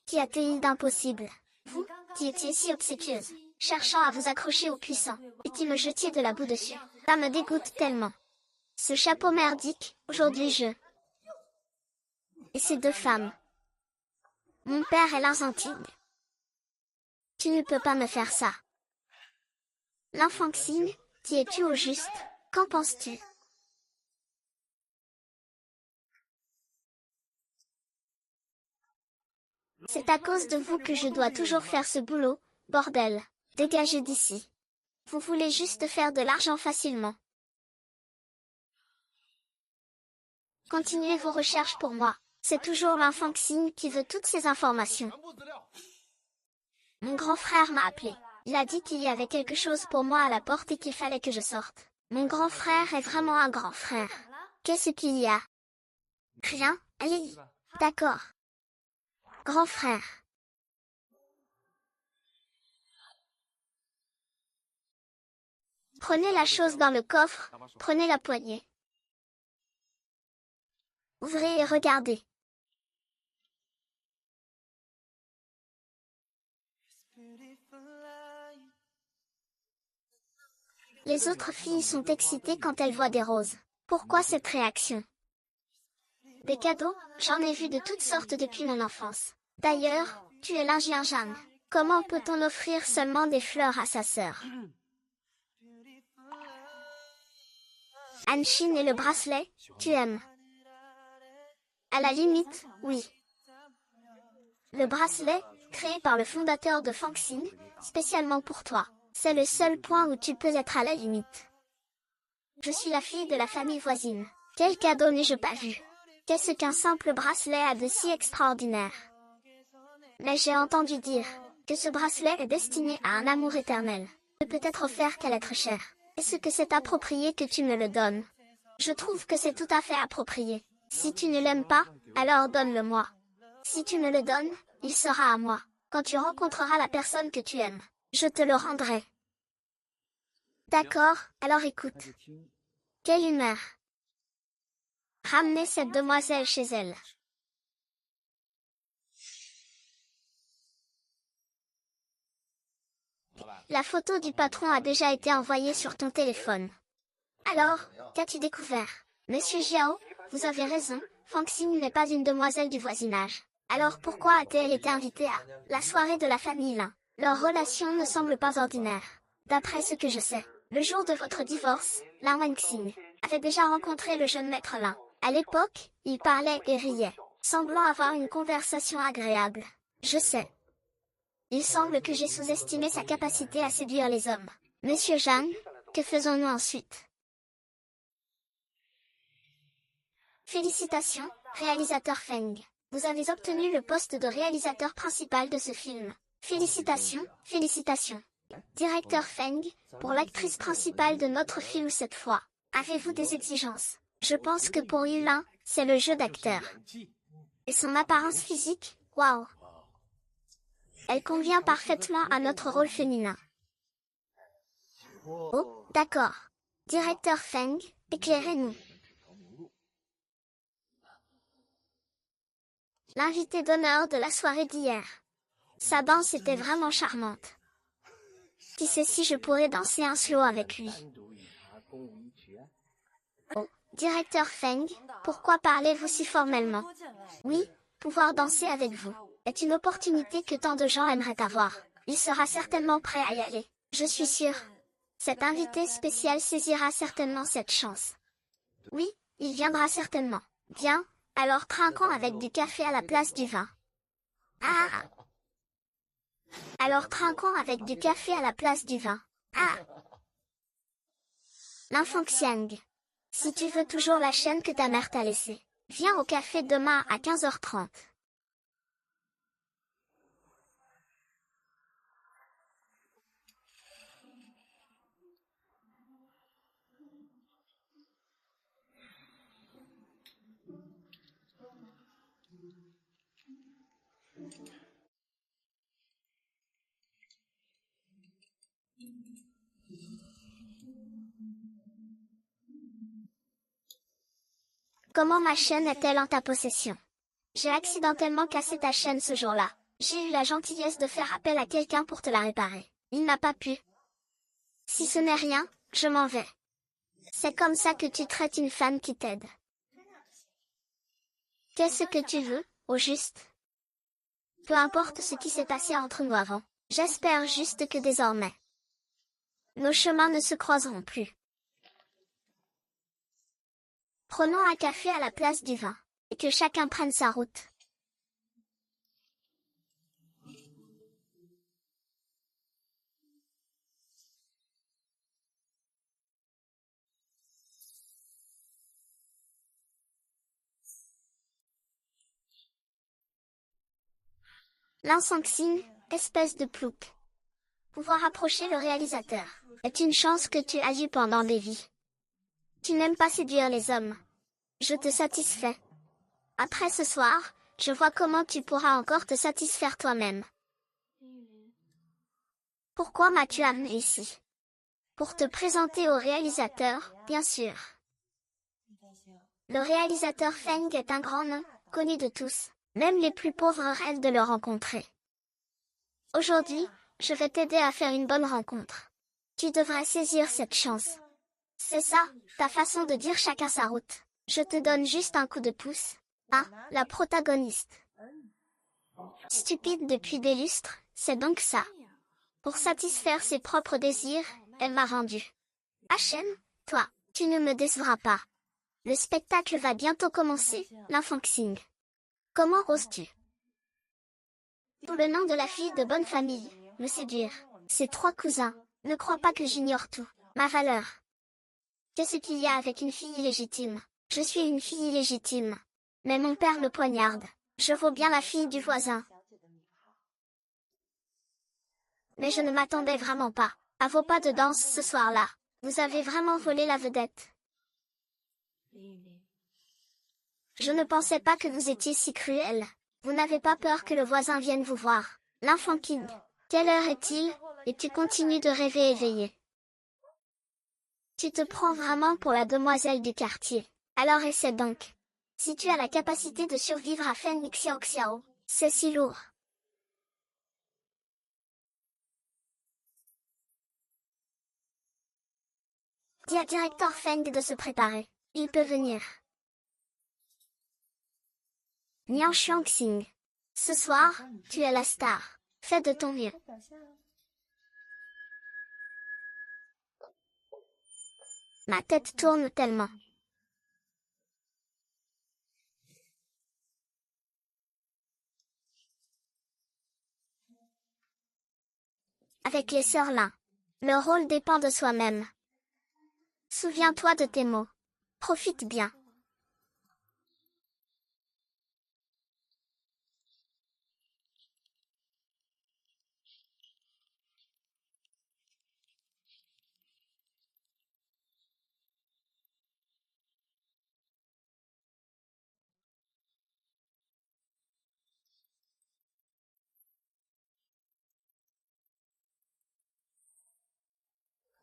Qu'y a-t-il d'impossible? Vous, qui étiez si obséquieuse, cherchant à vous accrocher au puissant, et qui me jetiez de la boue dessus. Ça me dégoûte tellement. Ce chapeau merdique, aujourd'hui je... Et ces 2 femmes. Mon père est l'Argentine. Tu ne peux pas me faire ça. L'enfant Xing, qui es-tu au juste? Qu'en penses-tu? C'est à cause de vous que je dois toujours faire ce boulot, bordel. Dégagez d'ici. Vous voulez juste faire de l'argent facilement. Continuez vos recherches pour moi. C'est toujours l'enfant Xing qui veut toutes ces informations. Mon grand frère m'a appelé. Il a dit qu'il y avait quelque chose pour moi à la porte et qu'il fallait que je sorte. Mon grand frère est vraiment un grand frère. Qu'est-ce qu'il y a? Rien, allez. D'accord. Grand frère. Prenez la chose dans le coffre, prenez la poignée. Ouvrez et regardez. Les autres filles sont excitées quand elles voient des roses. Pourquoi cette réaction? Des cadeaux, j'en ai vu de toutes sortes depuis mon enfance. D'ailleurs, tu es l'Ingien Jeanne. Comment peut-on offrir seulement des fleurs à sa sœur? Anshin et le bracelet, tu aimes? À la limite, oui. Le bracelet, créé par le fondateur de Fangxin, spécialement pour toi, c'est le seul point où tu peux être à la limite. Je suis la fille de la famille voisine. Quel cadeau n'ai-je pas vu? Qu'est-ce qu'un simple bracelet a de si extraordinaire? Mais j'ai entendu dire que ce bracelet est destiné à un amour éternel. Ne peut être offert qu'à l'être cher. Est-ce que c'est approprié que tu me le donnes? Je trouve que c'est tout à fait approprié. Si tu ne l'aimes pas, alors donne-le-moi. Si tu me le donnes, il sera à moi. Quand tu rencontreras la personne que tu aimes, je te le rendrai. D'accord, alors écoute. Quelle humeur. Ramenez cette demoiselle chez elle. la photo du patron a déjà été envoyée sur ton téléphone. Alors, qu'as-tu découvert? Monsieur Jiao, vous avez raison, Fang Xing n'est pas une demoiselle du voisinage. Alors pourquoi a-t-elle été invitée à la soirée de la famille Lin? Leur relation ne semble pas ordinaire. D'après ce que je sais, le jour de votre divorce, Lin Wangxing avait déjà rencontré le jeune maître Lin. À l'époque, il parlait et riait, semblant avoir une conversation agréable. Je sais. Il semble que j'ai sous-estimé sa capacité à séduire les hommes. Monsieur Zhang, que faisons-nous ensuite? Félicitations, réalisateur Feng. Vous avez obtenu le poste de réalisateur principal de ce film. Félicitations, félicitations. Directeur Feng, pour l'actrice principale de notre film cette fois, avez-vous des exigences? Je pense que pour Yulin, c'est le jeu d'acteur. Et son apparence physique, waouh. Elle convient parfaitement à notre rôle féminin. Oh, d'accord. Directeur Feng, éclairez-nous. L'invité d'honneur de la soirée d'hier. Sa danse était vraiment charmante. Qui sait si je pourrais danser un slow avec lui? Oh, directeur Feng, pourquoi parlez-vous si formellement? Oui, pouvoir danser avec vous est une opportunité que tant de gens aimeraient avoir. Il sera certainement prêt à y aller. Je suis sûre. Cet invité spécial saisira certainement cette chance. Oui, il viendra certainement. Bien, alors trinquons avec du café à la place du vin. Ah! Alors trinquons avec du café à la place du vin. Ah! L'enfant Xiang. Si tu veux toujours la chaîne que ta mère t'a laissée, viens au café demain à 15h30. Comment ma chaîne est-elle en ta possession? J'ai accidentellement cassé ta chaîne ce jour-là. J'ai eu la gentillesse de faire appel à quelqu'un pour te la réparer. Il n'a pas pu. Si ce n'est rien, je m'en vais. C'est comme ça que tu traites une femme qui t'aide. Qu'est-ce que tu veux, au juste? Peu importe ce qui s'est passé entre nous avant. J'espère juste que désormais, nos chemins ne se croiseront plus. Prenons un café à la place du vin, et que chacun prenne sa route. L'insanxine, espèce de plouc. Pouvoir approcher le réalisateur est une chance que tu as eue pendant des vies. Tu n'aimes pas séduire les hommes. Je te satisfais. Après ce soir, je vois comment tu pourras encore te satisfaire toi-même. Pourquoi m'as-tu amené ici? Pour te présenter au réalisateur, bien sûr. Le réalisateur Feng est un grand nom, connu de tous. Même les plus pauvres rêvent de le rencontrer. Aujourd'hui, je vais t'aider à faire une bonne rencontre. Tu devrais saisir cette chance. C'est ça, ta façon de dire chacun sa route. Je te donne juste un coup de pouce. Ah, la protagoniste. Stupide depuis des lustres, c'est donc ça. Pour satisfaire ses propres désirs, elle m'a rendu. Chen, toi, tu ne me décevras pas. Le spectacle va bientôt commencer, l'enfant Xing. Comment oses-tu? Sous le nom de la fille de bonne famille, me séduire. Ses trois cousins, ne crois pas que j'ignore tout. Ma valeur. Qu'est-ce qu'il y a avec une fille illégitime? Je suis une fille illégitime. Mais mon père me poignarde. Je vaux bien la fille du voisin. Mais je ne m'attendais vraiment pas à vos pas de danse ce soir-là. Vous avez vraiment volé la vedette. Je ne pensais pas que vous étiez si cruel. Vous n'avez pas peur que le voisin vienne vous voir. L'enfant King. Quelle heure est-il? Et tu continues de rêver éveillé. Tu te prends vraiment pour la demoiselle du quartier. Alors essaie donc. Si tu as la capacité de survivre à Feng Xiao Xiao, c'est si lourd. Dis à directeur Feng de se préparer. Il peut venir. Niang Xiangxing. Ce soir, tu es la star. Fais de ton mieux. Ma tête tourne tellement. Avec les sœurs Lin. Le rôle dépend de soi-même. Souviens-toi de tes mots. Profite bien.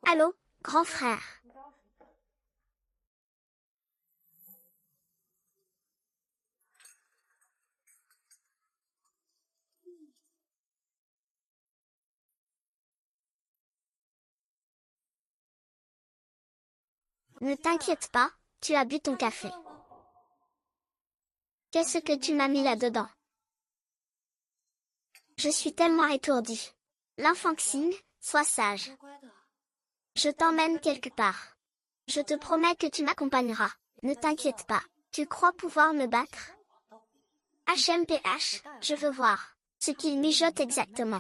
Allô, grand frère. Ne t'inquiète pas, tu as bu ton café. Qu'est-ce que tu m'as mis là-dedans? Je suis tellement étourdie. L'enfant Xing, sois sage. Je t'emmène quelque part. Je te promets que tu m'accompagneras. Ne t'inquiète pas. Tu crois pouvoir me battre? HMPH, je veux voir ce qu'il mijote exactement.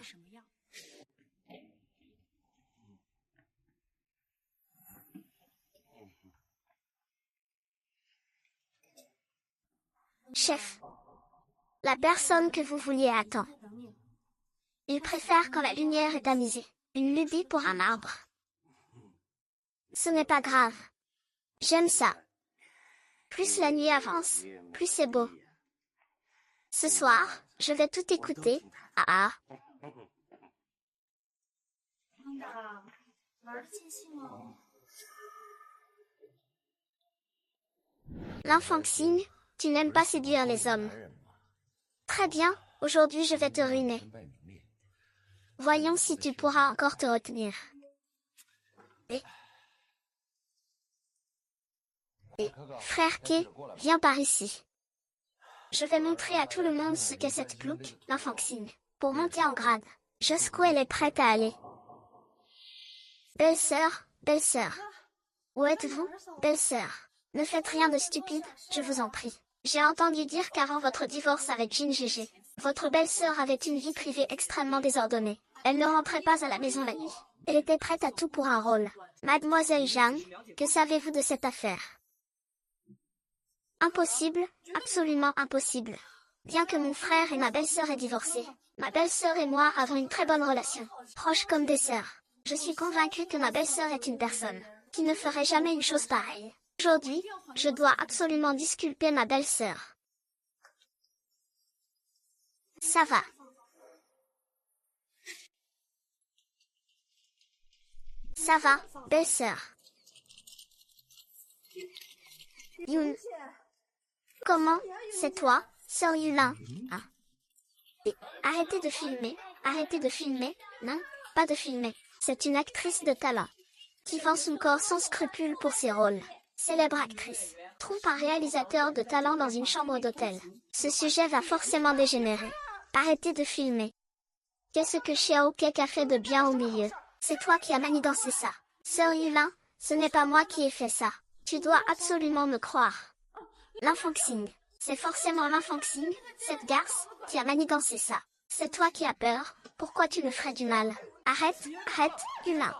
Chef, la personne que vous vouliez attend. Il préfère quand la lumière est tamisée. Une lubie pour un arbre. Ce n'est pas grave. J'aime ça. Plus la nuit avance, plus c'est beau. Ce soir, je vais tout écouter. Ah ah. L'enfant Xing, tu n'aimes pas séduire les hommes. Très bien, aujourd'hui je vais te ruiner. Voyons si tu pourras encore te retenir. Frère Ke, viens par ici. Je vais montrer à tout le monde ce qu'est cette plouc, l'enfant Xing. Pour monter en grade, Josquo elle est prête à aller. Belle-sœur, belle-sœur. Où êtes-vous, belle-sœur? Ne faites rien de stupide, je vous en prie. J'ai entendu dire qu'avant votre divorce avec Jin Gégé, votre belle-sœur avait une vie privée extrêmement désordonnée. Elle ne rentrait pas à la maison la nuit. Elle était prête à tout pour un rôle. Mademoiselle Zhang, que savez-vous de cette affaire? Impossible, absolument impossible. Bien que mon frère et ma belle-sœur aient divorcé, ma belle-sœur et moi avons une très bonne relation, proche comme des sœurs. Je suis convaincue que ma belle-sœur est une personne qui ne ferait jamais une chose pareille. Aujourd'hui, je dois absolument disculper ma belle-sœur. Ça va. Ça va, belle-sœur. Yoon. Comment, c'est toi, sœur Yulin? Ah. Et arrêtez de filmer, arrêtez de filmer, non, pas de filmer. C'est une actrice de talent, qui vend son corps sans scrupule pour ses rôles. Célèbre actrice, trompe un réalisateur de talent dans une chambre d'hôtel. Ce sujet va forcément dégénérer. Arrêtez de filmer. Qu'est-ce que Xiao Kek a fait de bien au milieu? C'est toi qui as manigancé ça. Sœur Yulin, ce n'est pas moi qui ai fait ça. Tu dois absolument me croire. L'enfant Xing. C'est forcément l'enfant Xing, cette garce, qui a manigancé ça. C'est toi qui as peur, pourquoi tu me ferais du mal? Arrête, arrête, Yulin.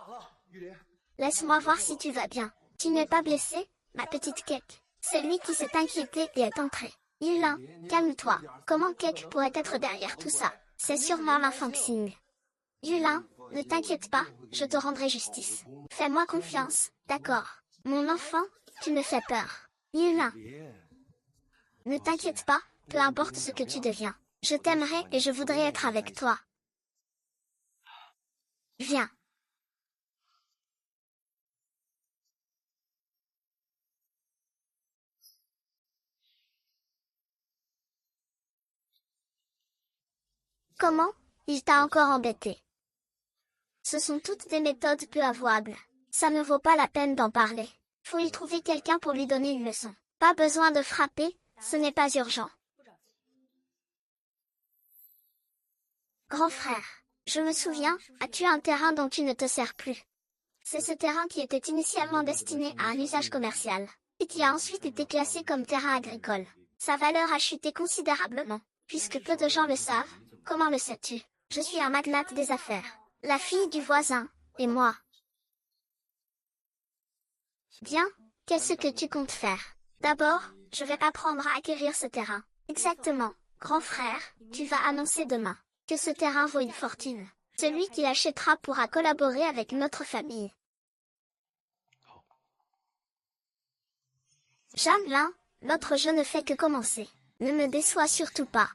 Laisse-moi voir si tu vas bien. Tu n'es pas blessé, ma petite Kek. C'est lui qui s'est inquiété et est entré. Yulin, calme-toi. Comment Kek pourrait être derrière tout ça? C'est sûrement l'enfant Xing. Yulin, ne t'inquiète pas, je te rendrai justice. Fais-moi confiance, d'accord? Mon enfant, tu me fais peur. Yulin. Ne t'inquiète pas, peu importe ce que tu deviens. Je t'aimerai et je voudrais être avec toi. Viens. Comment? Il t'a encore embêté. Ce sont toutes des méthodes peu avouables. Ça ne vaut pas la peine d'en parler. Faut y trouver quelqu'un pour lui donner une leçon. Pas besoin de frapper, ce n'est pas urgent. Grand frère, je me souviens, as-tu un terrain dont tu ne te sers plus? C'est ce terrain qui était initialement destiné à un usage commercial, et qui a ensuite été classé comme terrain agricole. Sa valeur a chuté considérablement, puisque peu de gens le savent. Comment le sais-tu? Je suis un magnate des affaires, la fille du voisin, et moi. Bien, qu'est-ce que tu comptes faire? D'abord, je vais apprendre à acquérir ce terrain. Exactement, grand frère, tu vas annoncer demain que ce terrain vaut une fortune. Celui qui l'achètera pourra collaborer avec notre famille. Jeanne l'un, l'autre jeu ne fait que commencer. Ne me déçois surtout pas.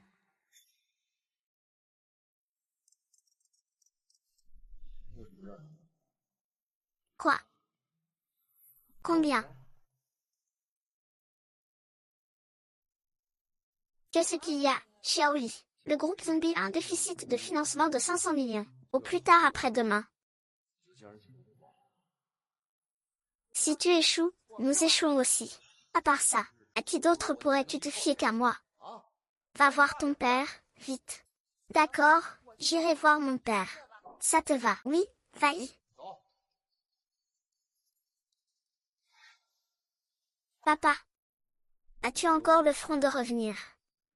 Quoi? Combien? Qu'est-ce qu'il y a, Xiaoli? Le groupe Zombie a un déficit de financement de 500 millions. Au plus tard après-demain. Si tu échoues, nous échouons aussi. À part ça, à qui d'autre pourrais-tu te fier qu'à moi? Va voir ton père, vite. D'accord, j'irai voir mon père. Ça te va? Oui, va-y. Papa, as-tu encore le front de revenir?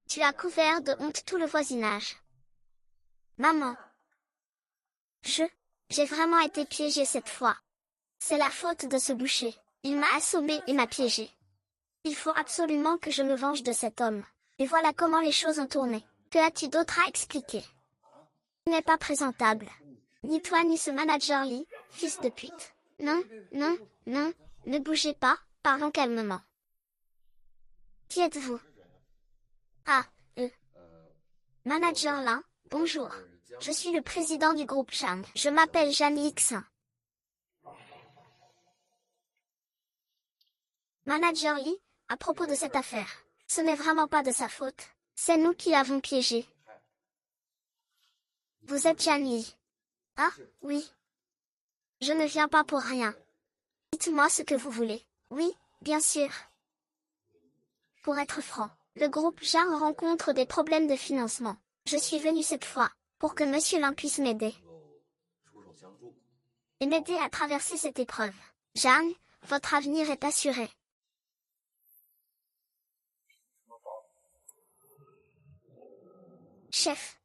Tu as couvert de honte tout le voisinage. Maman. J'ai vraiment été piégée cette fois. C'est la faute de ce boucher. Il m'a assommé et m'a piégée. Il faut absolument que je me venge de cet homme. Et voilà comment les choses ont tourné. Que as-tu d'autre à expliquer? Tu n'es pas présentable. Ni toi ni ce manager Lee, fils de pute. Non, non, non, ne bougez pas, parlons calmement. Qui êtes-vous? Ah, Manager Lin, bonjour. Je suis le président du groupe Chang. Je m'appelle Jeanne X. Manager Lee, à propos de cette affaire, ce n'est vraiment pas de sa faute. C'est nous qui l'avons piégé. Vous êtes Jeanne Lee? Ah, oui. Je ne viens pas pour rien. Dites-moi ce que vous voulez. Oui, bien sûr. Pour être franc, le groupe Chang rencontre des problèmes de financement. Je suis venu cette fois, pour que Monsieur Lin puisse m'aider. Et m'aider à traverser cette épreuve. Jeanne, votre avenir est assuré. Chef.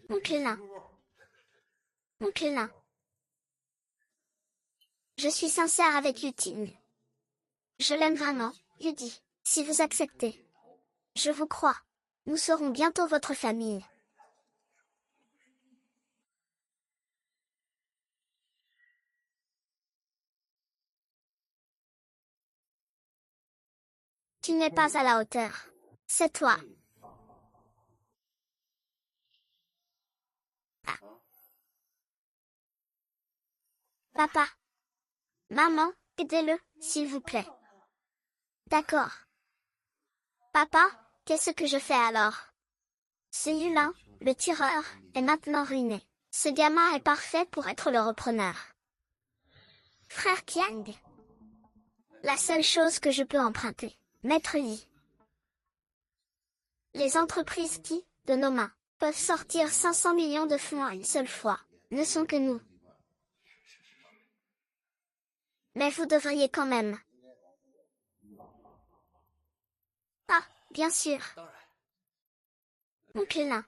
Oncle Lin. Oncle Lin. Je suis sincère avec Yuting. Je l'aime vraiment, Yudi. Si vous acceptez. Je vous crois. Nous serons bientôt votre famille. Tu n'es pas à la hauteur. C'est toi. Ah. Papa. Maman, aidez-le, s'il vous plaît. D'accord. Papa, qu'est-ce que je fais alors? Ce Yulin, le tireur, est maintenant ruiné. Ce gamin est parfait pour être le repreneur. Frère Kiang. La seule chose que je peux emprunter. Maître Yi. Les entreprises qui, de nos mains, peuvent sortir 500 millions de fonds à une seule fois, ne sont que nous. Mais vous devriez quand même. Ah, bien sûr. Oncle Lin.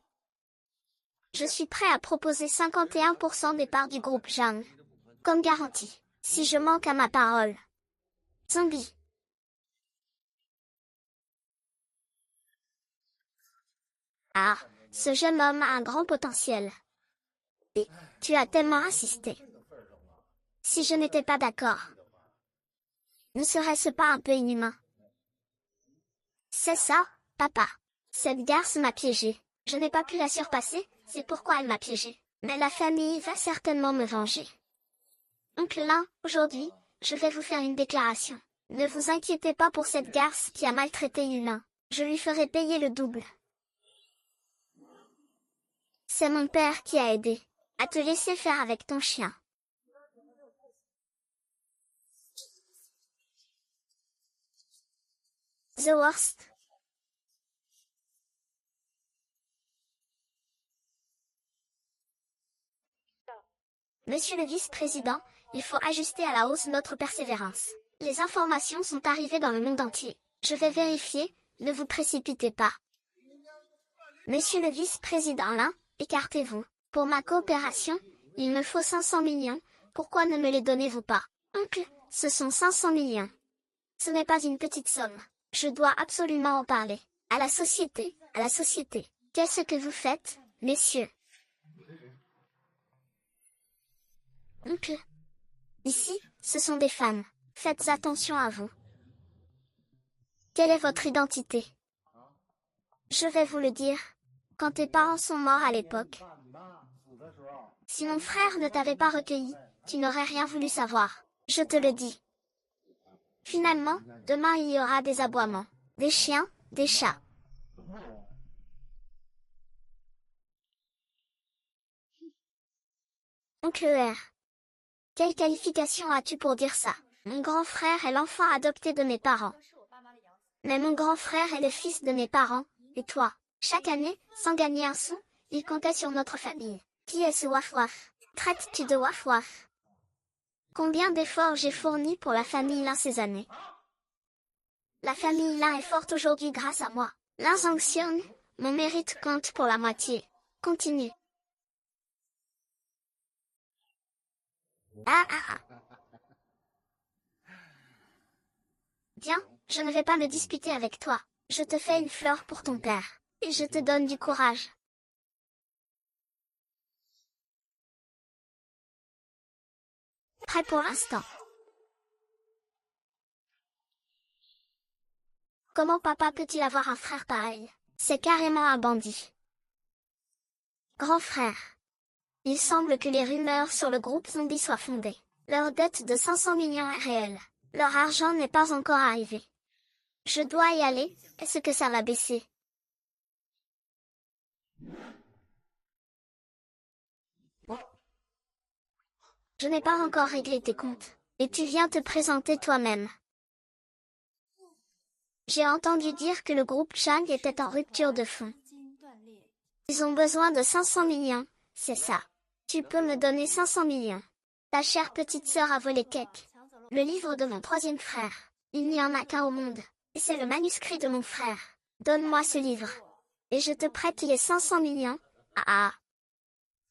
Je suis prêt à proposer 51% des parts du groupe Zhang. Comme garantie, si je manque à ma parole. Zombie. Ah, ce jeune homme a un grand potentiel. Et, tu as tellement insisté. Si je n'étais pas d'accord, ne serait-ce pas un peu inhumain? C'est ça, papa. Cette garce m'a piégé. Je n'ai pas pu la surpasser, c'est pourquoi elle m'a piégé. Mais la famille va certainement me venger. Oncle Lin, aujourd'hui, je vais vous faire une déclaration. Ne vous inquiétez pas pour cette garce qui a maltraité Yulin. Je lui ferai payer le double. C'est mon père qui a aidé à te laisser faire avec ton chien. The worst. Monsieur le vice-président, il faut ajuster à la hausse notre persévérance. Les informations sont arrivées dans le monde entier. Je vais vérifier, ne vous précipitez pas. Monsieur le vice-président Lin, écartez-vous. Pour ma coopération, il me faut 500 millions, pourquoi ne me les donnez-vous pas? Oncle, ce sont 500 millions. Ce n'est pas une petite somme. Je dois absolument en parler. À la société, à la société. Qu'est-ce que vous faites, messieurs? Oncle. Ici, ce sont des femmes. Faites attention à vous. Quelle est votre identité? Je vais vous le dire. Quand tes parents sont morts à l'époque. Si mon frère ne t'avait pas recueilli, tu n'aurais rien voulu savoir. Je te le dis. Finalement, demain il y aura des aboiements. Des chiens, des chats. Oncle R. Quelle qualification as-tu pour dire ça? Mon grand frère est l'enfant adopté de mes parents. Mais mon grand frère est le fils de mes parents, et toi? Chaque année, sans gagner un sou, il comptait sur notre famille. Qui est ce waf-waf? Traites-tu de waf-waf? Combien d'efforts j'ai fournis pour la famille Lin ces années? La famille Lin est forte aujourd'hui grâce à moi. Lin Zhongxiang, mon mérite compte pour la moitié. Continue. Ah ah ah. Bien, je ne vais pas me disputer avec toi. Je te fais une fleur pour ton père. Et je te donne du courage. Prêt pour l'instant. Comment papa peut-il avoir un frère pareil? C'est carrément un bandit. Grand frère. Il semble que les rumeurs sur le groupe Zombie soient fondées. Leur dette de 500 millions est réelle. Leur argent n'est pas encore arrivé. Je dois y aller, est-ce que ça va baisser? Bon. Je n'ai pas encore réglé tes comptes. Et tu viens te présenter toi-même. J'ai entendu dire que le groupe Chang était en rupture de fonds. Ils ont besoin de 500 millions, c'est ça. Tu peux me donner 500 millions. Ta chère petite sœur a volé cake. Le livre de mon troisième frère. Il n'y en a qu'un au monde. Et c'est le manuscrit de mon frère. Donne-moi ce livre. Et je te prête les 500 millions. Ah ah.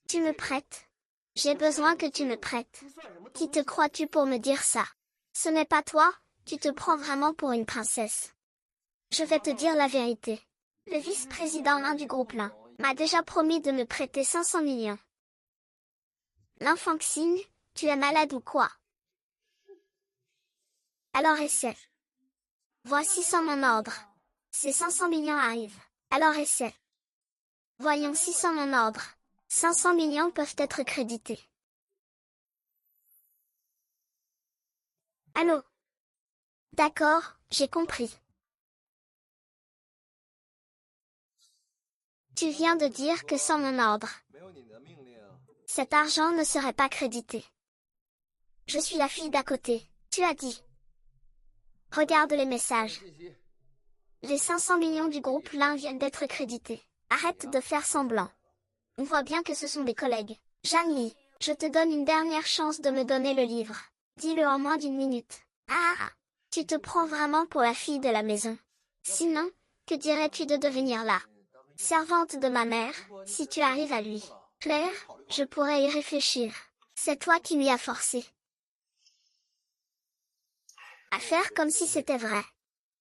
Tu me prêtes? J'ai besoin que tu me prêtes. Qui te crois-tu pour me dire ça? Ce n'est pas toi, tu te prends vraiment pour une princesse. Je vais te dire la vérité. Le vice-président Lin du groupe Lin m'a déjà promis de me prêter 500 millions. L'enfant Xing, tu es malade ou quoi? Alors essaie. Voici sans mon ordre. Ces 500 millions arrivent. Alors essaie. Voyons si sans mon ordre. 500 millions peuvent être crédités. Allô? D'accord, j'ai compris. Tu viens de dire que sans mon ordre, cet argent ne serait pas crédité. Je suis la fille d'à côté, tu as dit. Regarde les messages. Les 500 millions du groupe Lin viennent d'être crédités. Arrête de faire semblant. On voit bien que ce sont des collègues. Zhang Yi, je te donne une dernière chance de me donner le livre. Dis-le en moins d'une minute. Ah, tu te prends vraiment pour la fille de la maison. Sinon, que dirais-tu de devenir la servante de ma mère, si tu arrives à lui? Claire, je pourrais y réfléchir. C'est toi qui m'y as forcé. À faire comme si c'était vrai.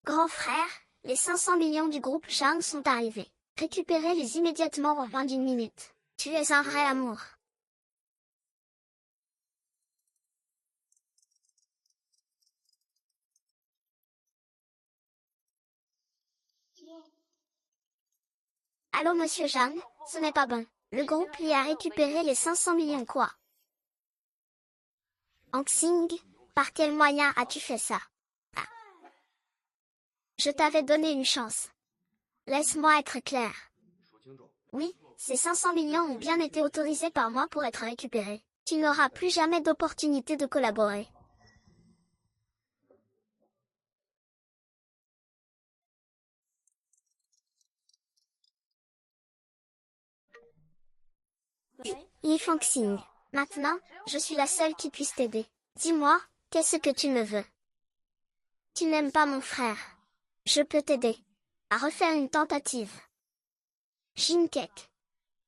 Grand frère, les 500 millions du groupe Chang sont arrivés. Récupérez-les immédiatement en moins d'une minute. Tu es un vrai amour. Allô monsieur Zhang, ce n'est pas bon. Le groupe y a récupéré les 500 millions quoi? En Xing, par quel moyen as-tu fait ça? Ah. Je t'avais donné une chance. Laisse-moi être clair. Oui, ces 500 millions ont bien été autorisés par moi pour être récupérés. Tu n'auras plus jamais d'opportunité de collaborer. Yifangxing. Maintenant, je suis la seule qui puisse t'aider. Dis-moi, qu'est-ce que tu me veux? Tu n'aimes pas mon frère. Je peux t'aider à refaire une tentative. Shinkek.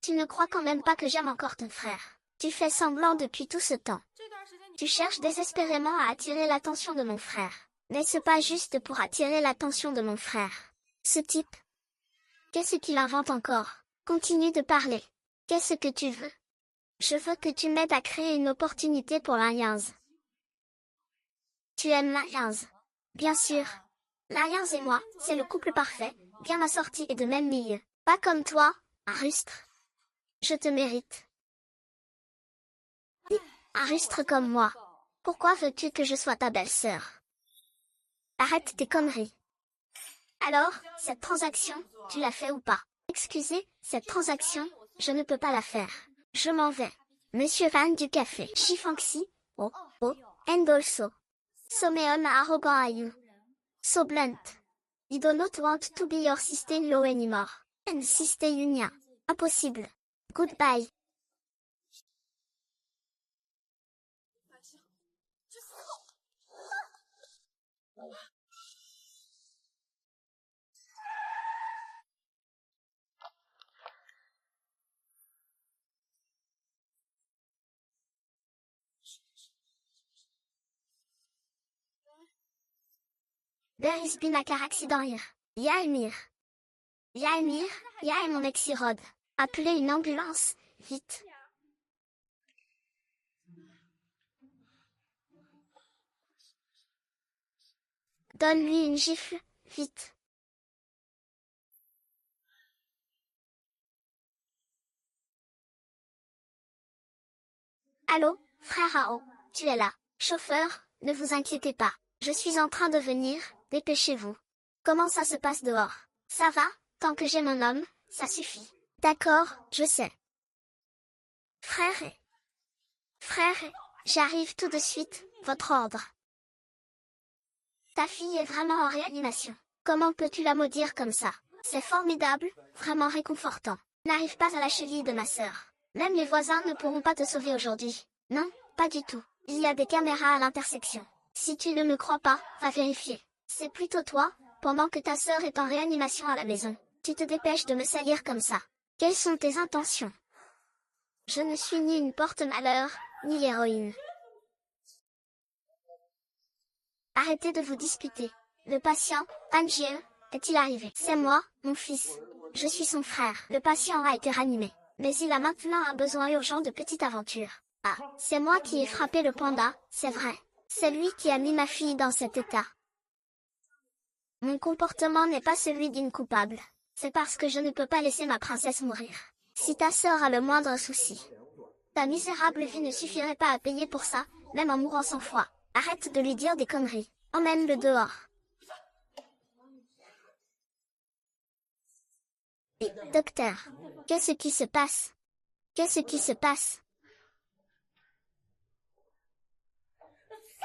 Tu ne crois quand même pas que j'aime encore ton frère. Tu fais semblant depuis tout ce temps. Tu cherches désespérément à attirer l'attention de mon frère. N'est-ce pas juste pour attirer l'attention de mon frère? Ce type. Qu'est-ce qu'il invente encore? Continue de parler. Qu'est-ce que tu veux? Je veux que tu m'aides à créer une opportunité pour l'alliance. Tu aimes l'alliance? Bien sûr. L'alliance et moi, c'est le couple parfait, bien assorti et de même milieu. Pas comme toi, un rustre. Je te mérite. Un rustre comme moi. Pourquoi veux-tu que je sois ta belle-sœur? Arrête tes conneries. Alors, cette transaction, tu l'as fait ou pas? Excusez, cette transaction, je ne peux pas la faire. Je m'en vais. Monsieur Van du café. Shifangxi. Oh, Endolso. Someon arrogant à you. So blunt. You do not want to be your sister-in-law anymore. And sister-union. Impossible. Goodbye. There has been a car accident here. Yaelmir. Yaelmir, Yael mon ex-Rod. Appelez une ambulance, vite. Donne-lui une gifle, vite. Allô, frère Ao, tu es là. Chauffeur, ne vous inquiétez pas. Je suis en train de venir, dépêchez-vous. Comment ça se passe dehors? Ça va, tant que j'ai mon homme, ça suffit. D'accord, je sais. Frère, j'arrive tout de suite, votre ordre. Ta fille est vraiment en réanimation. Comment peux-tu la maudire comme ça? C'est formidable, vraiment réconfortant. N'arrive pas à la cheville de ma sœur. Même les voisins ne pourront pas te sauver aujourd'hui. Non, pas du tout. Il y a des caméras à l'intersection. Si tu ne me crois pas, va vérifier. C'est plutôt toi, pendant que ta sœur est en réanimation à la maison. Tu te dépêches de me salir comme ça. Quelles sont tes intentions? Je ne suis ni une porte-malheur, ni héroïne. Arrêtez de vous disputer. Le patient, Angie, est-il arrivé? C'est moi, mon fils. Je suis son frère. Le patient a été ranimé. Mais il a maintenant un besoin urgent de petite aventure. Ah, c'est moi qui ai frappé le panda, c'est vrai. C'est lui qui a mis ma fille dans cet état. Mon comportement n'est pas celui d'une coupable. C'est parce que je ne peux pas laisser ma princesse mourir. Si ta sœur a le moindre souci, ta misérable vie ne suffirait pas à payer pour ça, même en mourant sans foi. Arrête de lui dire des conneries. Emmène-le dehors. Docteur, qu'est-ce qui se passe? Qu'est-ce qui se passe?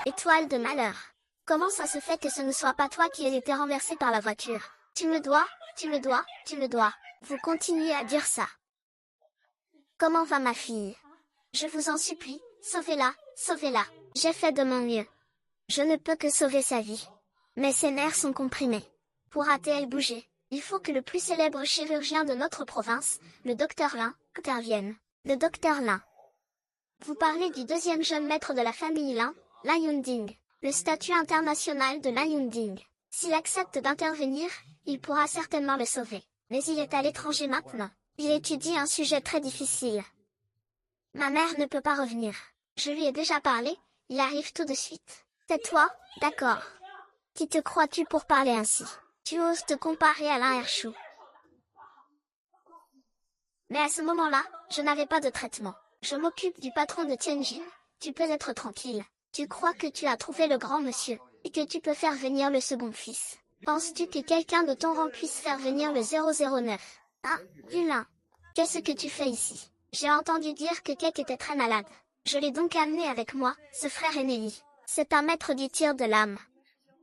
Étoile de malheur. Comment ça se fait que ce ne soit pas toi qui aies été renversé par la voiture? Tu me dois, tu me dois, tu me dois. Vous continuez à dire ça. Comment va ma fille? Je vous en supplie, sauvez-la, sauvez-la. J'ai fait de mon mieux. Je ne peux que sauver sa vie. Mais ses nerfs sont comprimés. Pourra-t-elle bouger? Il faut que le plus célèbre chirurgien de notre province, le docteur Lin, intervienne. Le docteur Lin. Vous parlez du deuxième jeune maître de la famille Lin, Lin Yunding. Le statut international de Lin Yunding. S'il accepte d'intervenir, il pourra certainement le sauver. Mais il est à l'étranger maintenant. Il étudie un sujet très difficile. Ma mère ne peut pas revenir. Je lui ai déjà parlé, il arrive tout de suite. C'est toi, d'accord. Qui te crois-tu pour parler ainsi? Tu oses te comparer à Lin Erchou. Mais à ce moment-là, je n'avais pas de traitement. Je m'occupe du patron de Tianjin, tu peux être tranquille. Tu crois que tu as trouvé le grand monsieur, et que tu peux faire venir le second fils. Penses-tu que quelqu'un de ton rang puisse faire venir le 009? Ah, Hulin. Qu'est-ce que tu fais ici? J'ai entendu dire que Kek était très malade. Je l'ai donc amené avec moi, ce frère aîné. C'est un maître du tir de l'âme.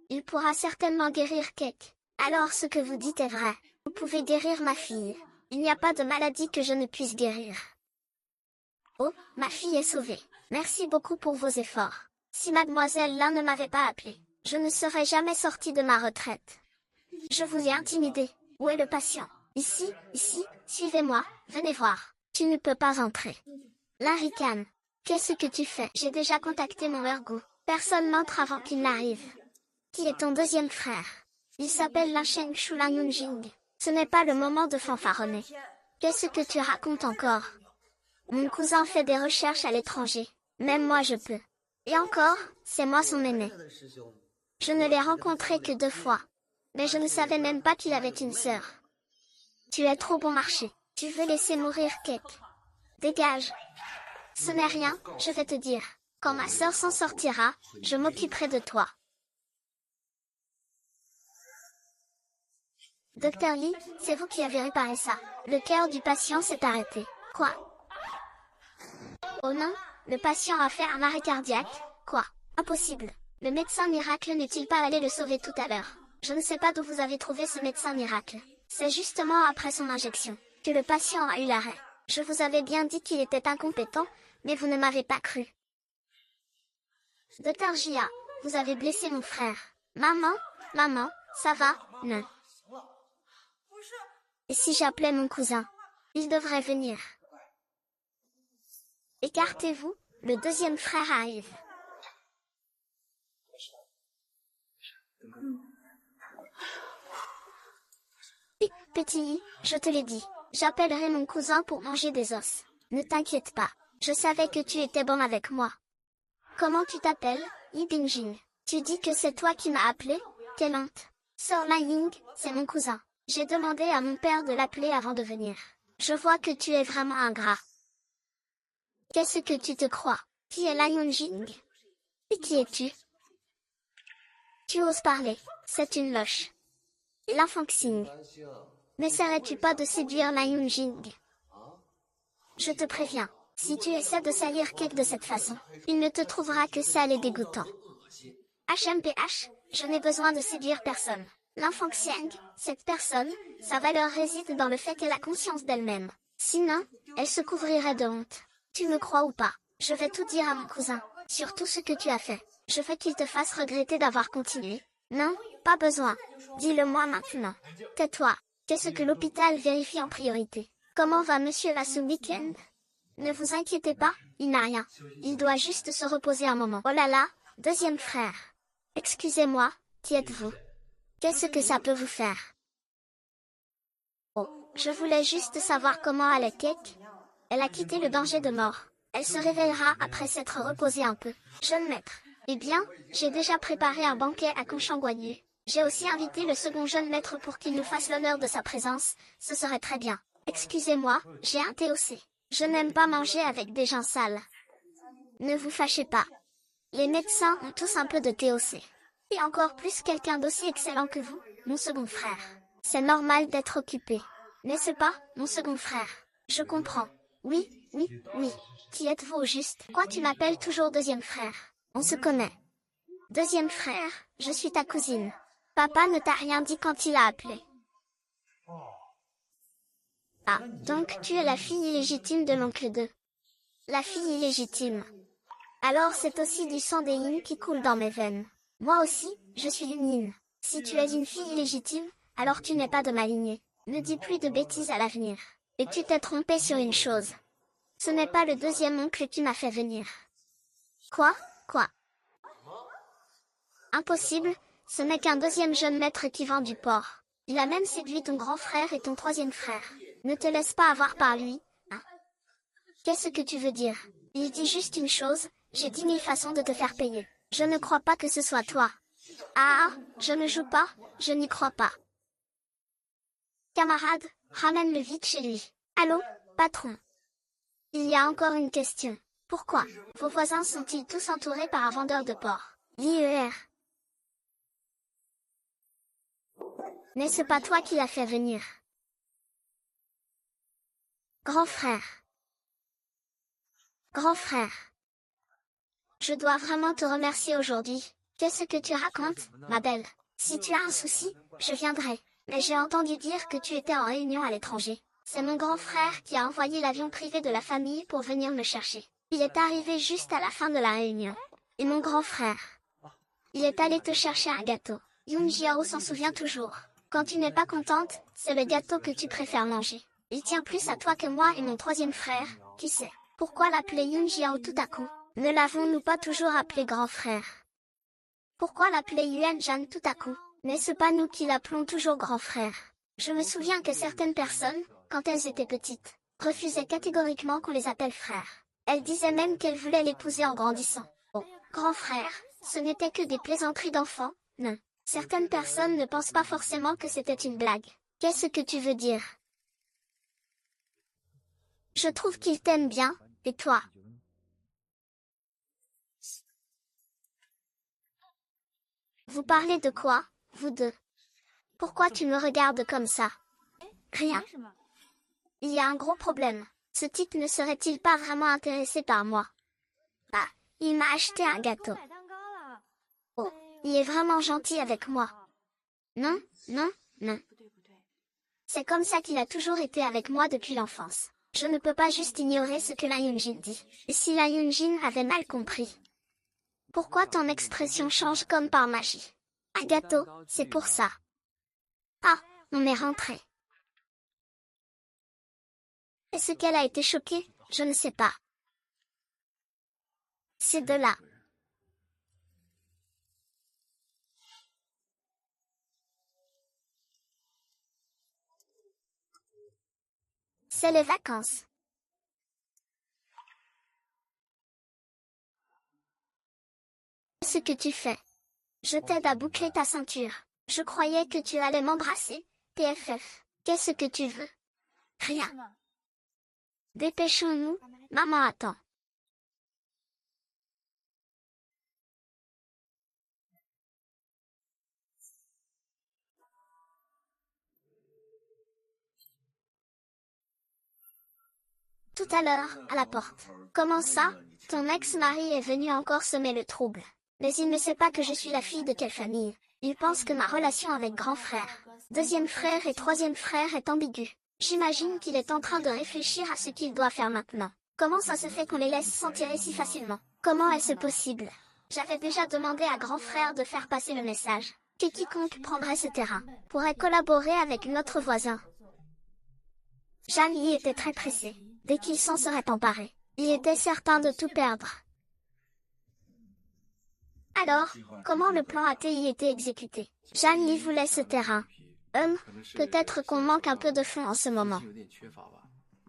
Il pourra certainement guérir Kek. Alors ce que vous dites est vrai. Vous pouvez guérir ma fille. Il n'y a pas de maladie que je ne puisse guérir. Oh, ma fille est sauvée. Merci beaucoup pour vos efforts. Si mademoiselle Lin ne m'avait pas appelé, je ne serais jamais sortie de ma retraite. Je vous ai intimidé. Où est le patient? Ici, ici, suivez-moi, venez voir. Tu ne peux pas entrer. La ricane. Qu'est-ce que tu fais? J'ai déjà contacté mon ergot. Personne n'entre avant qu'il n'arrive. Qui est ton deuxième frère? Il s'appelle La Sheng Shu La Yunjing. Ce n'est pas le moment de fanfaronner. Qu'est-ce que tu racontes encore? Mon cousin fait des recherches à l'étranger. Même moi je peux. Et encore, c'est moi son aîné. Je ne l'ai rencontré que 2 fois. Mais je ne savais même pas qu'il avait une sœur. Tu es trop bon marché. Tu veux laisser mourir Cake. Dégage. Ce n'est rien, je vais te dire. Quand ma sœur s'en sortira, je m'occuperai de toi. Docteur Lee, c'est vous qui avez réparé ça. Le cœur du patient s'est arrêté. Quoi? Oh non, le patient a fait un arrêt cardiaque. Quoi? Impossible. Le médecin miracle n'est-il pas allé le sauver tout à l'heure? Je ne sais pas d'où vous avez trouvé ce médecin miracle. C'est justement après son injection que le patient a eu l'arrêt. Je vous avais bien dit qu'il était incompétent, mais vous ne m'avez pas cru. Docteur Jia, vous avez blessé mon frère. Maman, ça va? Non. Et si j'appelais mon cousin? Il devrait venir. Écartez-vous, le deuxième frère arrive. Petit, je te l'ai dit. J'appellerai mon cousin pour manger des os. Ne t'inquiète pas. Je savais que tu étais bon avec moi. Comment tu t'appelles? Yi Bingjing. Tu dis que c'est toi qui m'as appelé? Quelle honte. Sir Lai Ying, c'est mon cousin. J'ai demandé à mon père de l'appeler avant de venir. Je vois que tu es vraiment ingrat. Qu'est-ce que tu te crois? Qui est Lai Yunjing? Et qui es-tu? Tu oses parler, c'est une loche. L'enfant Xing. N'essaierais-tu pas de séduire Lai Yunjing? Je te préviens, si tu essaies de salir Cake de cette façon, il ne te trouvera que sale et dégoûtant. HMPH, je n'ai besoin de séduire personne. L'enfant Xiang, cette personne, sa valeur réside dans le fait qu'elle a conscience d'elle-même. Sinon, elle se couvrirait de honte. Tu me crois ou pas? Je vais tout dire à mon cousin, sur tout ce que tu as fait. Je veux qu'il te fasse regretter d'avoir continué. Non, pas besoin. Dis-le-moi maintenant. Tais-toi. Qu'est-ce que l'hôpital vérifie en priorité? Comment va monsieur là ce week-end? Ne vous inquiétez pas, il n'a rien. Il doit juste se reposer un moment. Oh là là, deuxième frère. Excusez-moi, qui êtes-vous? Qu'est-ce que ça peut vous faire? Oh, je voulais juste savoir comment allait Cake. Elle a quitté le danger de mort. Elle se réveillera après s'être reposée un peu. Jeune maître. Eh bien, j'ai déjà préparé un banquet à Conchangouanier. J'ai aussi invité le second jeune maître pour qu'il nous fasse l'honneur de sa présence. Ce serait très bien. Excusez-moi, j'ai un TOC. Je n'aime pas manger avec des gens sales. Ne vous fâchez pas. Les médecins ont tous un peu de TOC. Et encore plus quelqu'un d'aussi excellent que vous, mon second frère. C'est normal d'être occupé. N'est-ce pas, mon second frère? Je comprends. Oui. Qui êtes-vous au juste? Quoi, tu m'appelles toujours deuxième frère? On se connaît. Deuxième frère, je suis ta cousine. Papa ne t'a rien dit quand il a appelé. Ah, donc tu es la fille illégitime de l'oncle 2. La fille illégitime. Alors c'est aussi du sang des Yin qui coule dans mes veines. Moi aussi, je suis une Yin. Si tu es une fille illégitime, alors tu n'es pas de ma lignée. Ne dis plus de bêtises à l'avenir. Et tu t'es trompé sur une chose. Ce n'est pas le deuxième oncle qui m'a fait venir. Quoi? Impossible, ce n'est qu'un deuxième jeune maître qui vend du porc. Il a même séduit ton grand frère et ton troisième frère. Ne te laisse pas avoir par lui, hein? Qu'est-ce que tu veux dire? Il dit juste une chose, j'ai 10 000 façons de te faire payer. Je ne crois pas que ce soit toi. Ah, je ne joue pas, je n'y crois pas. Camarade, ramène-le vite chez lui. Allô, patron? Il y a encore une question. Pourquoi vos voisins sont-ils tous entourés par un vendeur de porc? L'IER. N'est-ce pas toi qui l'as fait venir? Grand frère. Je dois vraiment te remercier aujourd'hui. Qu'est-ce que tu racontes, ma belle? Si tu as un souci, je viendrai. Mais j'ai entendu dire que tu étais en réunion à l'étranger. C'est mon grand frère qui a envoyé l'avion privé de la famille pour venir me chercher. Il est arrivé juste à la fin de la réunion. Et mon grand frère, il est allé te chercher un gâteau. Yoon Jiao s'en souvient toujours. Quand tu n'es pas contente, c'est le gâteau que tu préfères manger. Il tient plus à toi que moi et mon troisième frère, qui sait. Pourquoi l'appeler Yoon Jiao tout à coup? Ne l'avons-nous pas toujours appelé grand frère? Pourquoi l'appeler Yuan Jan tout à coup? N'est-ce pas nous qui l'appelons toujours grand frère? Je me souviens que certaines personnes, quand elles étaient petites, refusaient catégoriquement qu'on les appelle frères. Elles disaient même qu'elles voulaient l'épouser en grandissant. Oh, grand frère, ce n'était que des plaisanteries d'enfants, non. Certaines personnes ne pensent pas forcément que c'était une blague. Qu'est-ce que tu veux dire? Je trouve qu'il t'aime bien, et toi? Vous parlez de quoi, vous deux? Pourquoi tu me regardes comme ça? Rien. Il y a un gros problème. Ce type ne serait-il pas vraiment intéressé par moi? Ah, il m'a acheté un gâteau. Oh, il est vraiment gentil avec moi. Non, non, non. C'est comme ça qu'il a toujours été avec moi depuis l'enfance. Je ne peux pas juste ignorer ce que la Yoonjin dit. Et si la Yoonjin avait mal compris? Pourquoi ton expression change comme par magie? Un gâteau, c'est pour ça. Ah, on est rentré. Est-ce qu'elle a été choquée? Je ne sais pas. C'est de là. C'est les vacances. Ce que tu fais. Je t'aide à boucler ta ceinture. Je croyais que tu allais m'embrasser. PFF. Qu'est-ce que tu veux? Rien. Dépêchons-nous, maman attend. Tout à l'heure, à la porte. Comment ça? Ton ex-mari est venu encore semer le trouble. Mais il ne sait pas que je suis la fille de quelle famille. Il pense que ma relation avec grand frère, deuxième frère et troisième frère est ambiguë. J'imagine qu'il est en train de réfléchir à ce qu'il doit faire maintenant. Comment ça se fait qu'on les laisse s'en tirer si facilement? Comment est-ce possible? J'avais déjà demandé à grand frère de faire passer le message, que quiconque prendrait ce terrain pourrait collaborer avec notre voisin. Jeanne y était très pressé. Dès qu'il s'en serait emparé, il était certain de tout perdre. Alors, comment le plan a-t-il été exécuté? Jeanne y voulait ce terrain. Peut-être qu'on manque un peu de fond en ce moment.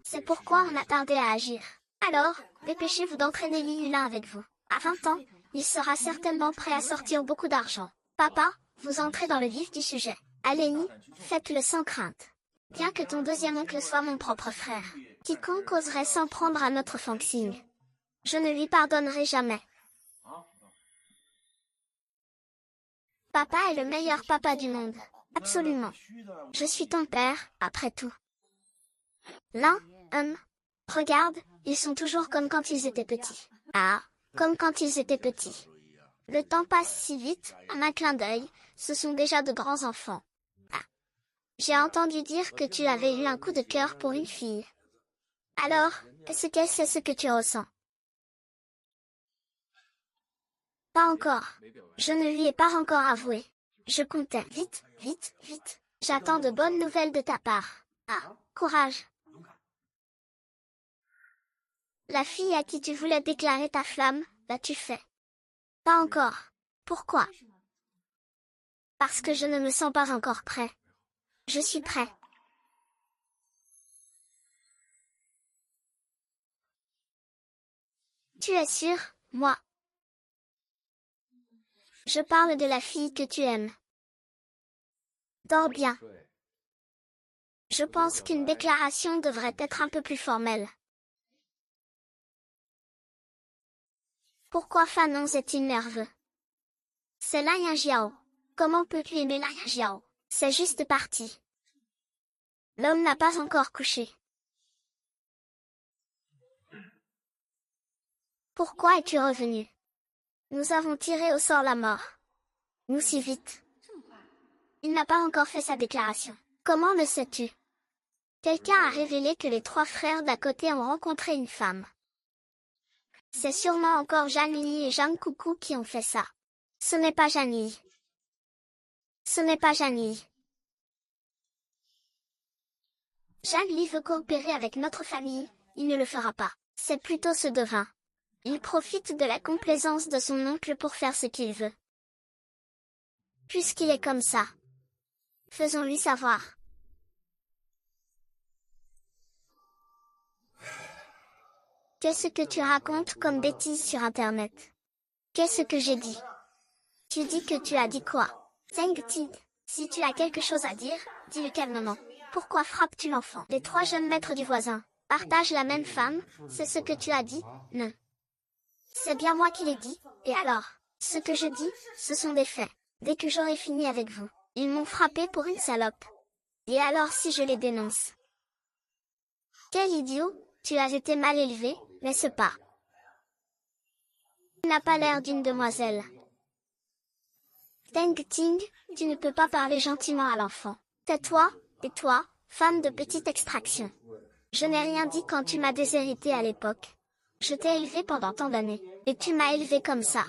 C'est pourquoi on a tardé à agir. Alors, dépêchez-vous d'entraîner Li Yulin avec vous. À 20 ans, il sera certainement prêt à sortir beaucoup d'argent. Papa, vous entrez dans le vif du sujet. Allez-y, faites-le sans crainte. Bien que ton deuxième oncle soit mon propre frère, quiconque oserait s'en prendre à notre Fangxing, je ne lui pardonnerai jamais. Papa est le meilleur papa du monde. Absolument. Je suis ton père, après tout. Là, regarde, ils sont toujours comme quand ils étaient petits. Ah, comme quand ils étaient petits. Le temps passe si vite, en un clin d'œil, ce sont déjà de grands enfants. Ah. J'ai entendu dire que tu avais eu un coup de cœur pour une fille. Alors, est-ce que c'est ce que tu ressens? Pas encore. Je ne lui ai pas encore avoué. Je comptais. Vite, vite, vite. J'attends de bonnes nouvelles de ta part. Ah, courage. La fille à qui tu voulais déclarer ta flamme, l'as-tu fait? Pas encore. Pourquoi? Parce que je ne me sens pas encore prêt. Je suis prêt. Tu es sûr, moi? Je parle de la fille que tu aimes. Dors bien. Je pense qu'une déclaration devrait être un peu plus formelle. Pourquoi Fanon est-il nerveux? C'est la Jiao. Comment peux-tu aimer la Jiao? C'est juste parti. L'homme n'a pas encore couché. Pourquoi es-tu revenu? Nous avons tiré au sort la mort. Nous si vite. Il n'a pas encore fait sa déclaration. Comment le sais-tu? Quelqu'un a révélé que les 3 frères d'à côté ont rencontré une femme. C'est sûrement encore Zhang Li et Zhang Coucou qui ont fait ça. Ce n'est pas Zhang Li. Ce n'est pas Zhang Li. Zhang Li veut coopérer avec notre famille, il ne le fera pas. C'est plutôt ce devin. Il profite de la complaisance de son oncle pour faire ce qu'il veut. Puisqu'il est comme ça. Faisons-lui savoir. Qu'est-ce que tu racontes comme bêtise sur Internet? Qu'est-ce que j'ai dit? Tu dis que tu as dit quoi? Zheng Ting, si tu as quelque chose à dire, dis-le calmement. Pourquoi frappes-tu l'enfant? Les 3 jeunes maîtres du voisin partagent la même femme, c'est ce que tu as dit? Non. C'est bien moi qui l'ai dit, et alors? Ce que je dis, ce sont des faits. Dès que j'aurai fini avec vous, ils m'ont frappé pour une salope. Et alors si je les dénonce? Quel idiot, tu as été mal élevé, n'est-ce pas? Tu n'as pas l'air d'une demoiselle. Teng Ting, tu ne peux pas parler gentiment à l'enfant. Tais-toi, et toi, femme de petite extraction. Je n'ai rien dit quand tu m'as déshérité à l'époque. Je t'ai élevé pendant tant d'années, et tu m'as élevé comme ça.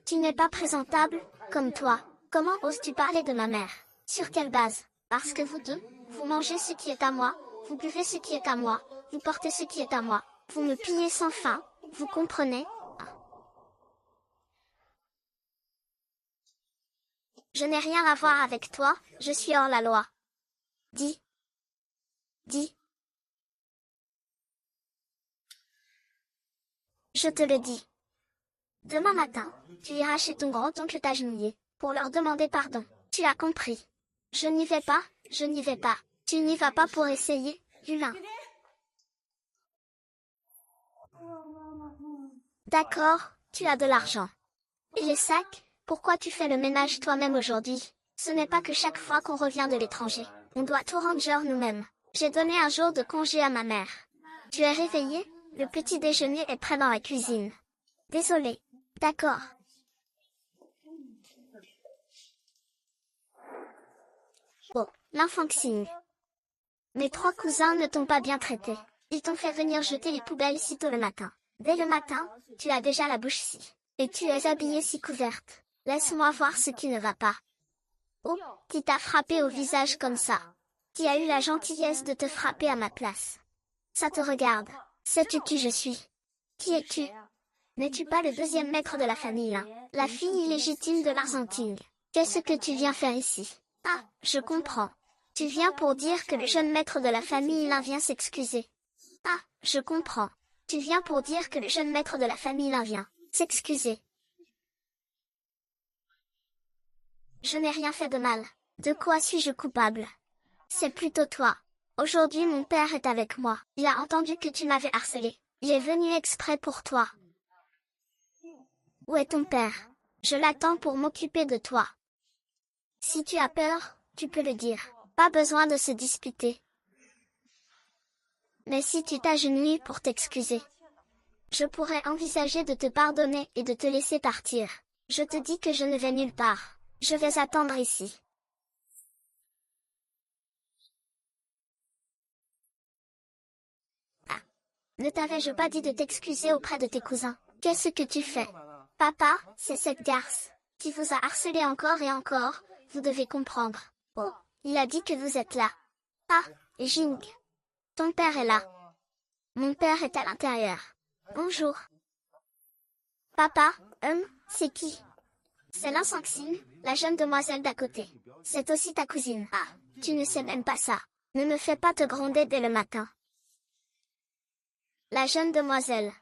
Tu n'es pas présentable, comme toi. Comment oses-tu parler de ma mère? Sur quelle base? Parce que vous deux, vous mangez ce qui est à moi, vous buvez ce qui est à moi, vous portez ce qui est à moi, vous me pillez sans fin, vous comprenez? Je n'ai rien à voir avec toi, je suis hors la loi. Dis. Dis. Je te le dis. Demain matin, tu iras chez ton grand-oncle t'agenouiller, pour leur demander pardon. Tu as compris. Je n'y vais pas, je n'y vais pas. Tu n'y vas pas pour essayer, Yulin. D'accord, tu as de l'argent. Et les sacs, pourquoi tu fais le ménage toi-même aujourd'hui? Ce n'est pas que chaque fois qu'on revient de l'étranger, on doit tout ranger nous-mêmes. J'ai donné un jour de congé à ma mère. Tu es réveillé? Le petit déjeuner est prêt dans la cuisine. Désolé. D'accord. Oh, l'enfant Xing. Mes 3 cousins ne t'ont pas bien traité. Ils t'ont fait venir jeter les poubelles si tôt le matin. Dès le matin, tu as déjà la bouche si. Et tu es habillée si couverte. Laisse-moi voir ce qui ne va pas. Oh, qui t'a frappé au visage comme ça? Qui a eu la gentillesse de te frapper à ma place? Ça te regarde. Sais-tu qui je suis? Qui es-tu? N'es-tu pas le 2e maître de la famille, hein? La fille illégitime de l'Argentine? Qu'est-ce que tu viens faire ici? Ah, je comprends. Tu viens pour dire que le jeune maître de la famille Lin vient s'excuser. Ah, je comprends. Tu viens pour dire que le jeune maître de la famille Lin vient s'excuser. Je n'ai rien fait de mal. De quoi suis-je coupable? C'est plutôt toi. Aujourd'hui mon père est avec moi. Il a entendu que tu m'avais harcelé. Il est venu exprès pour toi. Où est ton père? Je l'attends pour m'occuper de toi. Si tu as peur, tu peux le dire. Pas besoin de se disputer. Mais si tu t'agenouilles pour t'excuser, je pourrais envisager de te pardonner et de te laisser partir. Je te dis que je ne vais nulle part. Je vais attendre ici. Ah. Ne t'avais-je pas dit de t'excuser auprès de tes cousins? Qu'est-ce que tu fais? Papa, c'est cette garce qui vous a harcelé encore et encore, vous devez comprendre. Oh, il a dit que vous êtes là. Ah, Jing. Ton père est là. Mon père est à l'intérieur. Bonjour. Papa, c'est qui? C'est Xing, la jeune demoiselle d'à côté. C'est aussi ta cousine. Ah, tu ne sais même pas ça. Ne me fais pas te gronder dès le matin. La jeune demoiselle.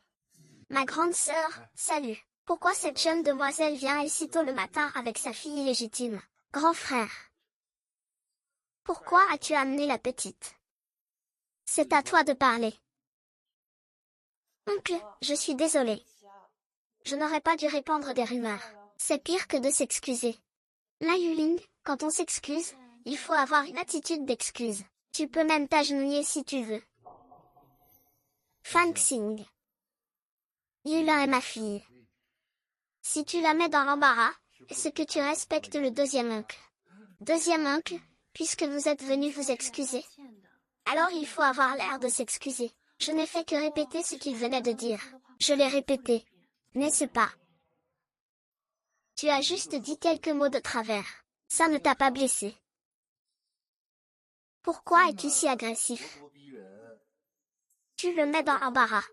Ma grande sœur, salut. Pourquoi cette jeune demoiselle vient ici tôt le matin avec sa fille illégitime? Grand frère. Pourquoi as-tu amené la petite? C'est à toi de parler. Oncle, je suis désolée. Je n'aurais pas dû répandre des rumeurs. C'est pire que de s'excuser. Là Yuling, quand on s'excuse, il faut avoir une attitude d'excuse. Tu peux même t'agenouiller si tu veux. Fan Xing. Yulin est ma fille. Si tu la mets dans l'embarras, est-ce que tu respectes le 2e oncle? 2e oncle, puisque vous êtes venu vous excuser? Alors il faut avoir l'air de s'excuser. Je n'ai fait que répéter ce qu'il venait de dire. Je l'ai répété. N'est-ce pas? Tu as juste dit quelques mots de travers. Ça ne t'a pas blessé. Pourquoi es-tu si agressif? Tu le mets dans l'embarras.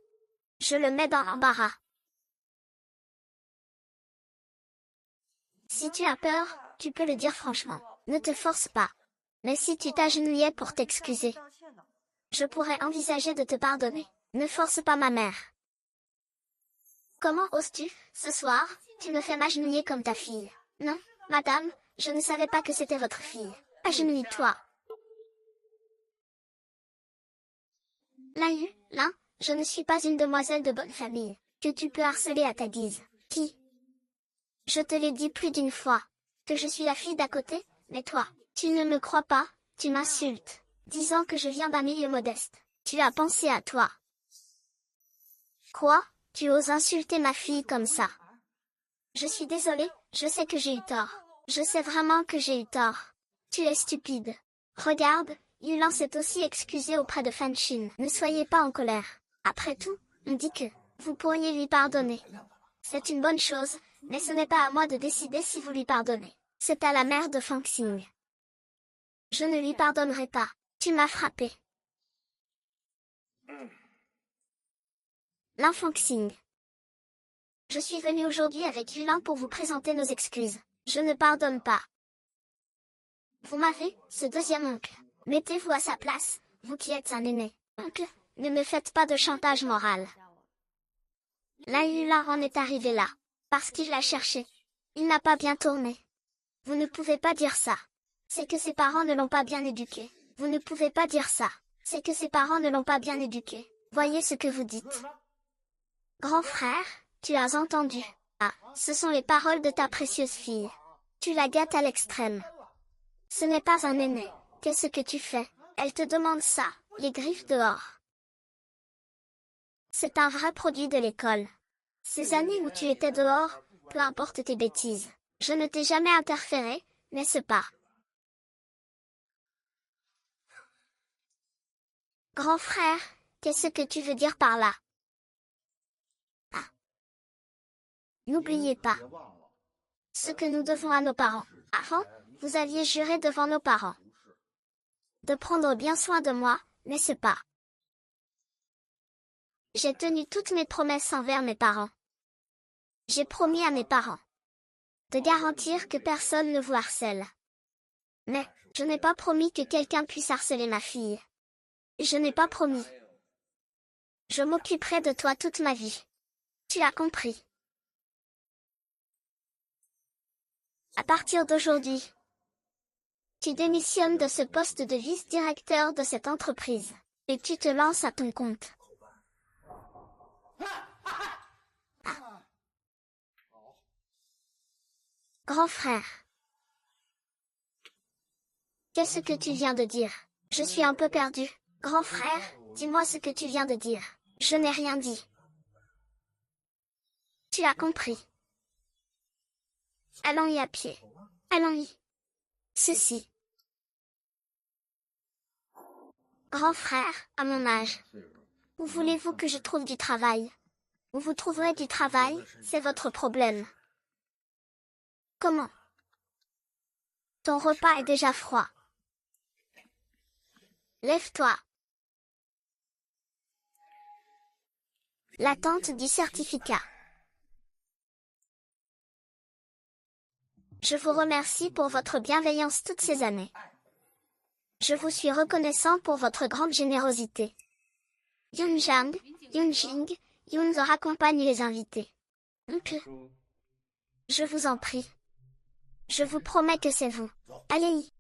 Je le mets dans l'embarras. Si tu as peur, tu peux le dire franchement. Ne te force pas. Mais si tu t'agenouillais pour t'excuser, je pourrais envisager de te pardonner. Ne force pas ma mère. Comment oses-tu, ce soir, tu me fais m'agenouiller comme ta fille? Non, madame, je ne savais pas que c'était votre fille. Agenouille-toi. Là, je ne suis pas une demoiselle de bonne famille, que tu peux harceler à ta guise. Qui? Je te l'ai dit plus d'une fois, que je suis la fille d'à côté, mais toi, tu ne me crois pas, tu m'insultes, disant que je viens d'un milieu modeste. Tu as pensé à toi. Quoi? Tu oses insulter ma fille comme ça? Je suis désolée, je sais que j'ai eu tort. Je sais vraiment que j'ai eu tort. Tu es stupide. Regarde, Yulan s'est aussi excusé auprès de Fanshin. Ne soyez pas en colère. Après tout, on dit que vous pourriez lui pardonner. C'est une bonne chose, mais ce n'est pas à moi de décider si vous lui pardonnez. C'est à la mère de Fangxing. Je ne lui pardonnerai pas. Tu m'as frappé. Lan Fangxing. Je suis venue aujourd'hui avec Yulan pour vous présenter nos excuses. Je ne pardonne pas. Vous m'avez, ce deuxième oncle. Mettez-vous à sa place, vous qui êtes un aîné. Oncle, ne me faites pas de chantage moral. Là Yulan en est arrivé là. Parce qu'il l'a cherché. Il n'a pas bien tourné. Vous ne pouvez pas dire ça. C'est que ses parents ne l'ont pas bien éduqué. Vous ne pouvez pas dire ça. C'est que ses parents ne l'ont pas bien éduqué. Voyez ce que vous dites. Grand frère, tu as entendu. Ah, ce sont les paroles de ta précieuse fille. Tu la gâtes à l'extrême. Ce n'est pas un aîné. Qu'est-ce que tu fais? Elle te demande ça, les griffes dehors. C'est un vrai produit de l'école. Ces années où tu étais dehors, peu importe tes bêtises. Je ne t'ai jamais interféré, n'est-ce pas? Grand frère, qu'est-ce que tu veux dire par là? Ah. N'oubliez pas ce que nous devons à nos parents. Avant, vous aviez juré devant nos parents de prendre bien soin de moi, n'est-ce pas? J'ai tenu toutes mes promesses envers mes parents. J'ai promis à mes parents de garantir que personne ne vous harcèle. Mais, je n'ai pas promis que quelqu'un puisse harceler ma fille. Je n'ai pas promis. Je m'occuperai de toi toute ma vie. Tu as compris. À partir d'aujourd'hui, tu démissionnes de ce poste de vice-directeur de cette entreprise, et tu te lances à ton compte. Ah. Grand frère. Qu'est-ce que tu viens de dire? Je suis un peu perdu. Grand frère, dis-moi ce que tu viens de dire. Je n'ai rien dit. Tu as compris. Allons-y à pied. Allons-y. Ceci. Grand frère, à mon âge. Où voulez-vous que je trouve du travail? Où vous trouverez du travail, c'est votre problème. Comment? Ton repas est déjà froid. Lève-toi. L'attente du certificat. Je vous remercie pour votre bienveillance toutes ces années. Je vous suis reconnaissant pour votre grande générosité. Yunjang, Yunjing, Yunzor accompagne les invités. Oncle. Je vous en prie. Je vous promets que c'est vous. Allez-y.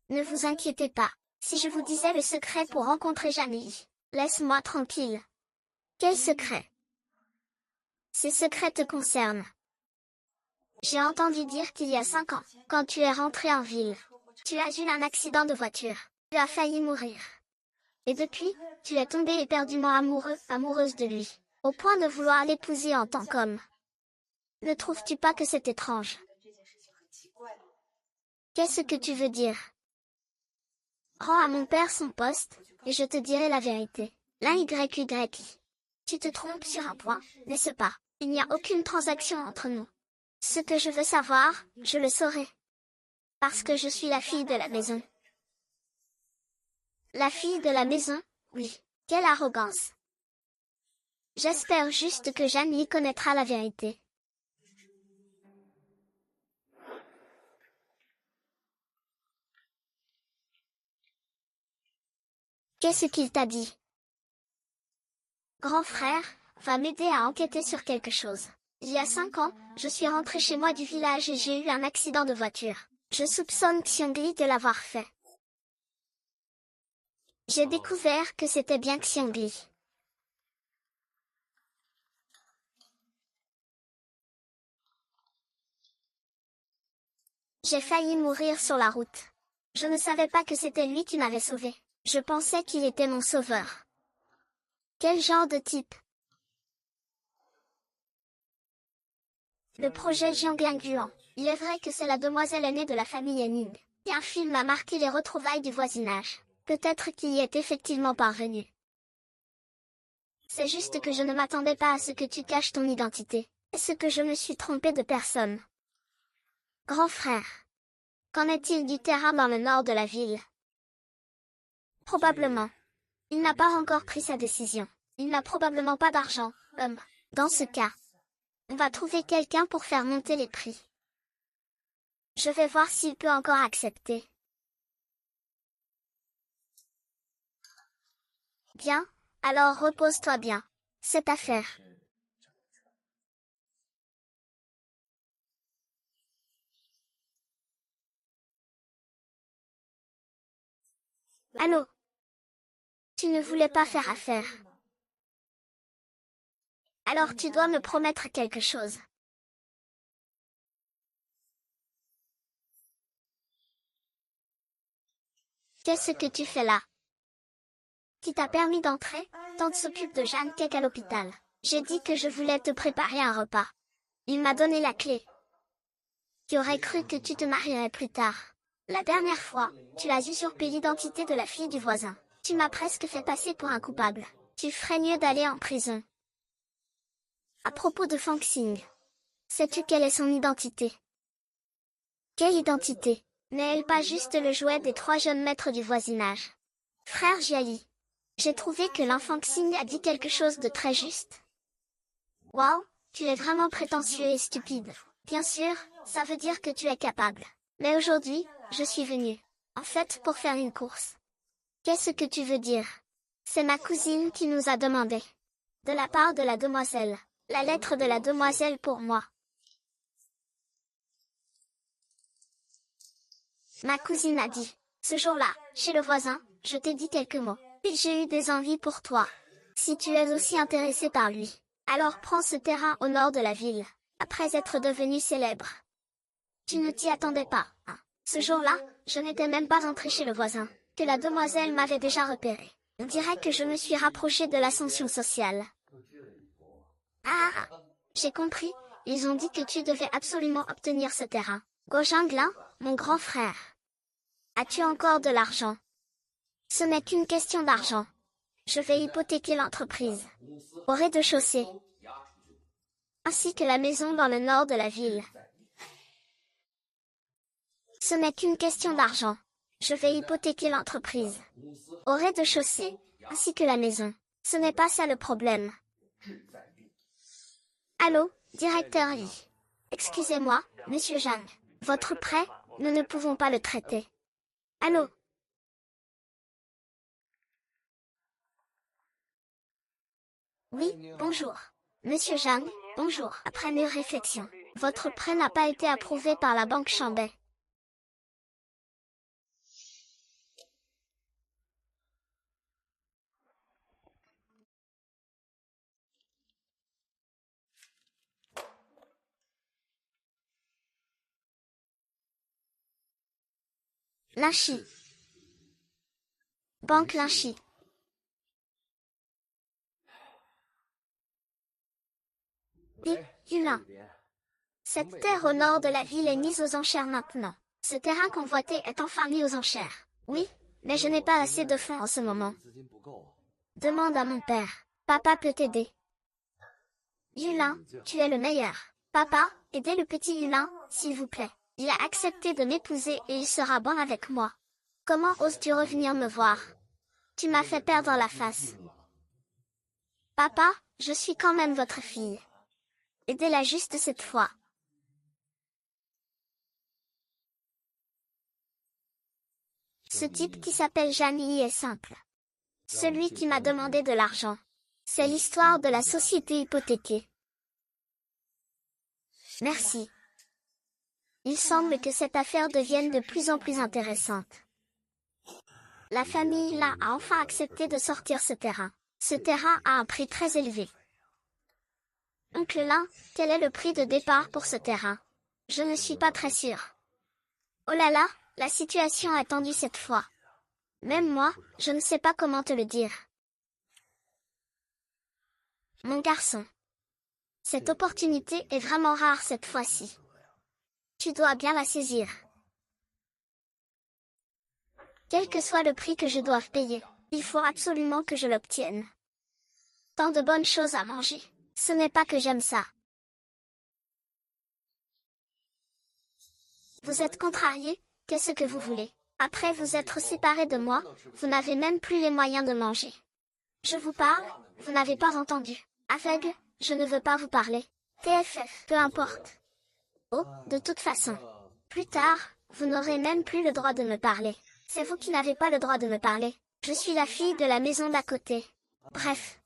Ne vous inquiétez pas. Si je vous disais le secret pour rencontrer Jamie, laisse-moi tranquille. Quel secret? Ces secrets te concernent. J'ai entendu dire qu'il y a 5 ans, quand tu es rentré en ville, tu as eu un accident de voiture. Tu as failli mourir. Et depuis, tu es tombé éperdument amoureuse de lui, au point de vouloir l'épouser en tant qu'homme. Ne trouves-tu pas que c'est étrange? Qu'est-ce que tu veux dire? Rends à mon père son poste, et je te dirai la vérité. L'un YY. Tu te trompes sur un point, n'est-ce pas? Il n'y a aucune transaction entre nous. Ce que je veux savoir, je le saurai. Parce que je suis la fille de la maison. La fille de la maison? Oui. Quelle arrogance. J'espère juste que Jamie connaîtra la vérité. Qu'est-ce qu'il t'a dit? Grand frère, va m'aider à enquêter sur quelque chose. Il y a 5 ans, je suis rentrée chez moi du village et j'ai eu un accident de voiture. Je soupçonne Xiongli de l'avoir fait. J'ai découvert que c'était bien Xiongli. J'ai failli mourir sur la route. Je ne savais pas que c'était lui qui m'avait sauvé. Je pensais qu'il était mon sauveur. Quel genre de type? Le projet Jianglianguan. Il est vrai que c'est la demoiselle aînée de la famille Henning. Et un film a marqué les retrouvailles du voisinage. Peut-être qu'il y est effectivement parvenu. C'est juste que je ne m'attendais pas à ce que tu caches ton identité. Est-ce que je me suis trompée de personne? Grand frère. Qu'en est-il du terrain dans le nord de la ville? Probablement. Il n'a pas encore pris sa décision. Il n'a probablement pas d'argent. Dans ce cas, on va trouver quelqu'un pour faire monter les prix. Je vais voir s'il peut encore accepter. Bien, alors repose-toi bien. Cette affaire. Allô? Tu ne voulais pas faire affaire. Alors tu dois me promettre quelque chose. Qu'est-ce que tu fais là? Qui t'a permis d'entrer? Tante s'occupe de Jeanne Cake à l'hôpital. J'ai dit que je voulais te préparer un repas. Il m'a donné la clé. Tu aurais cru que tu te marierais plus tard. La dernière fois, tu as usurpé l'identité de la fille du voisin. Tu m'as presque fait passer pour un coupable. Tu ferais mieux d'aller en prison. À propos de Fang Xing, sais-tu quelle est son identité? Quelle identité? N'est-elle pas juste le jouet des 3 jeunes maîtres du voisinage? Frère Jiali, j'ai trouvé que l'enfant Xing a dit quelque chose de très juste. Waouh, tu es vraiment prétentieux et stupide. Bien sûr, ça veut dire que tu es capable. Mais aujourd'hui, je suis venue, en fait, pour faire une course. Qu'est-ce que tu veux dire? C'est ma cousine qui nous a demandé. De la part de la demoiselle. La lettre de la demoiselle pour moi. Ma cousine a dit. Ce jour-là, chez le voisin, je t'ai dit quelques mots. Puis j'ai eu des envies pour toi. Si tu es aussi intéressé par lui, alors prends ce terrain au nord de la ville, après être devenu célèbre. Tu ne t'y attendais pas, hein? Ce jour-là, je n'étais même pas entrée chez le voisin, que la demoiselle m'avait déjà repéré. On dirait que je me suis rapprochée de l'ascension sociale. Ah, j'ai compris, ils ont dit que tu devais absolument obtenir ce terrain. Gojanglin, mon grand frère. As-tu encore de l'argent? Ce n'est qu'une question d'argent. Je vais hypothéquer l'entreprise. Au rez-de-chaussée. Ainsi que la maison dans le nord de la ville. Ce n'est qu'une question d'argent. Je vais hypothéquer l'entreprise. Au rez-de-chaussée, ainsi que la maison. Ce n'est pas ça le problème. Allô, directeur Yi. Excusez-moi, monsieur Zhang. Votre prêt, nous ne pouvons pas le traiter. Allô? Oui, bonjour. Monsieur Zhang, bonjour. Après mes réflexions, votre prêt n'a pas été approuvé par la banque Chambay. Linchi. Banque Linchi. Yulin. Cette terre au nord de la ville est mise aux enchères maintenant. Ce terrain convoité est enfin mis aux enchères. Oui, mais je n'ai pas assez de fonds en ce moment. Demande à mon père. Papa peut t'aider. Yulin, tu es le meilleur. Papa, aidez le petit Yulin, s'il vous plaît. Il a accepté de m'épouser et il sera bon avec moi. Comment oses-tu revenir me voir? Tu m'as fait perdre la face. Papa, je suis quand même votre fille. Aidez-la juste cette fois. Ce type qui s'appelle Jani est simple. Celui qui m'a demandé de l'argent. C'est l'histoire de la société hypothéquée. Merci. Il semble que cette affaire devienne de plus en plus intéressante. La famille là a enfin accepté de sortir ce terrain. Ce terrain a un prix très élevé. Oncle Lin, quel est le prix de départ pour ce terrain? Je ne suis pas très sûre. Oh là là, la situation est tendue cette fois. Même moi, je ne sais pas comment te le dire. Mon garçon. Cette opportunité est vraiment rare cette fois-ci. Tu dois bien la saisir. Quel que soit le prix que je doive payer, il faut absolument que je l'obtienne. Tant de bonnes choses à manger, ce n'est pas que j'aime ça. Vous êtes contrarié, qu'est-ce que vous voulez? Après vous être séparé de moi, vous n'avez même plus les moyens de manger. Je vous parle, vous n'avez pas entendu. Aveugle, je ne veux pas vous parler. TFF, peu importe. Oh, de toute façon. Plus tard, vous n'aurez même plus le droit de me parler. C'est vous qui n'avez pas le droit de me parler. Je suis la fille de la maison d'à côté. Bref.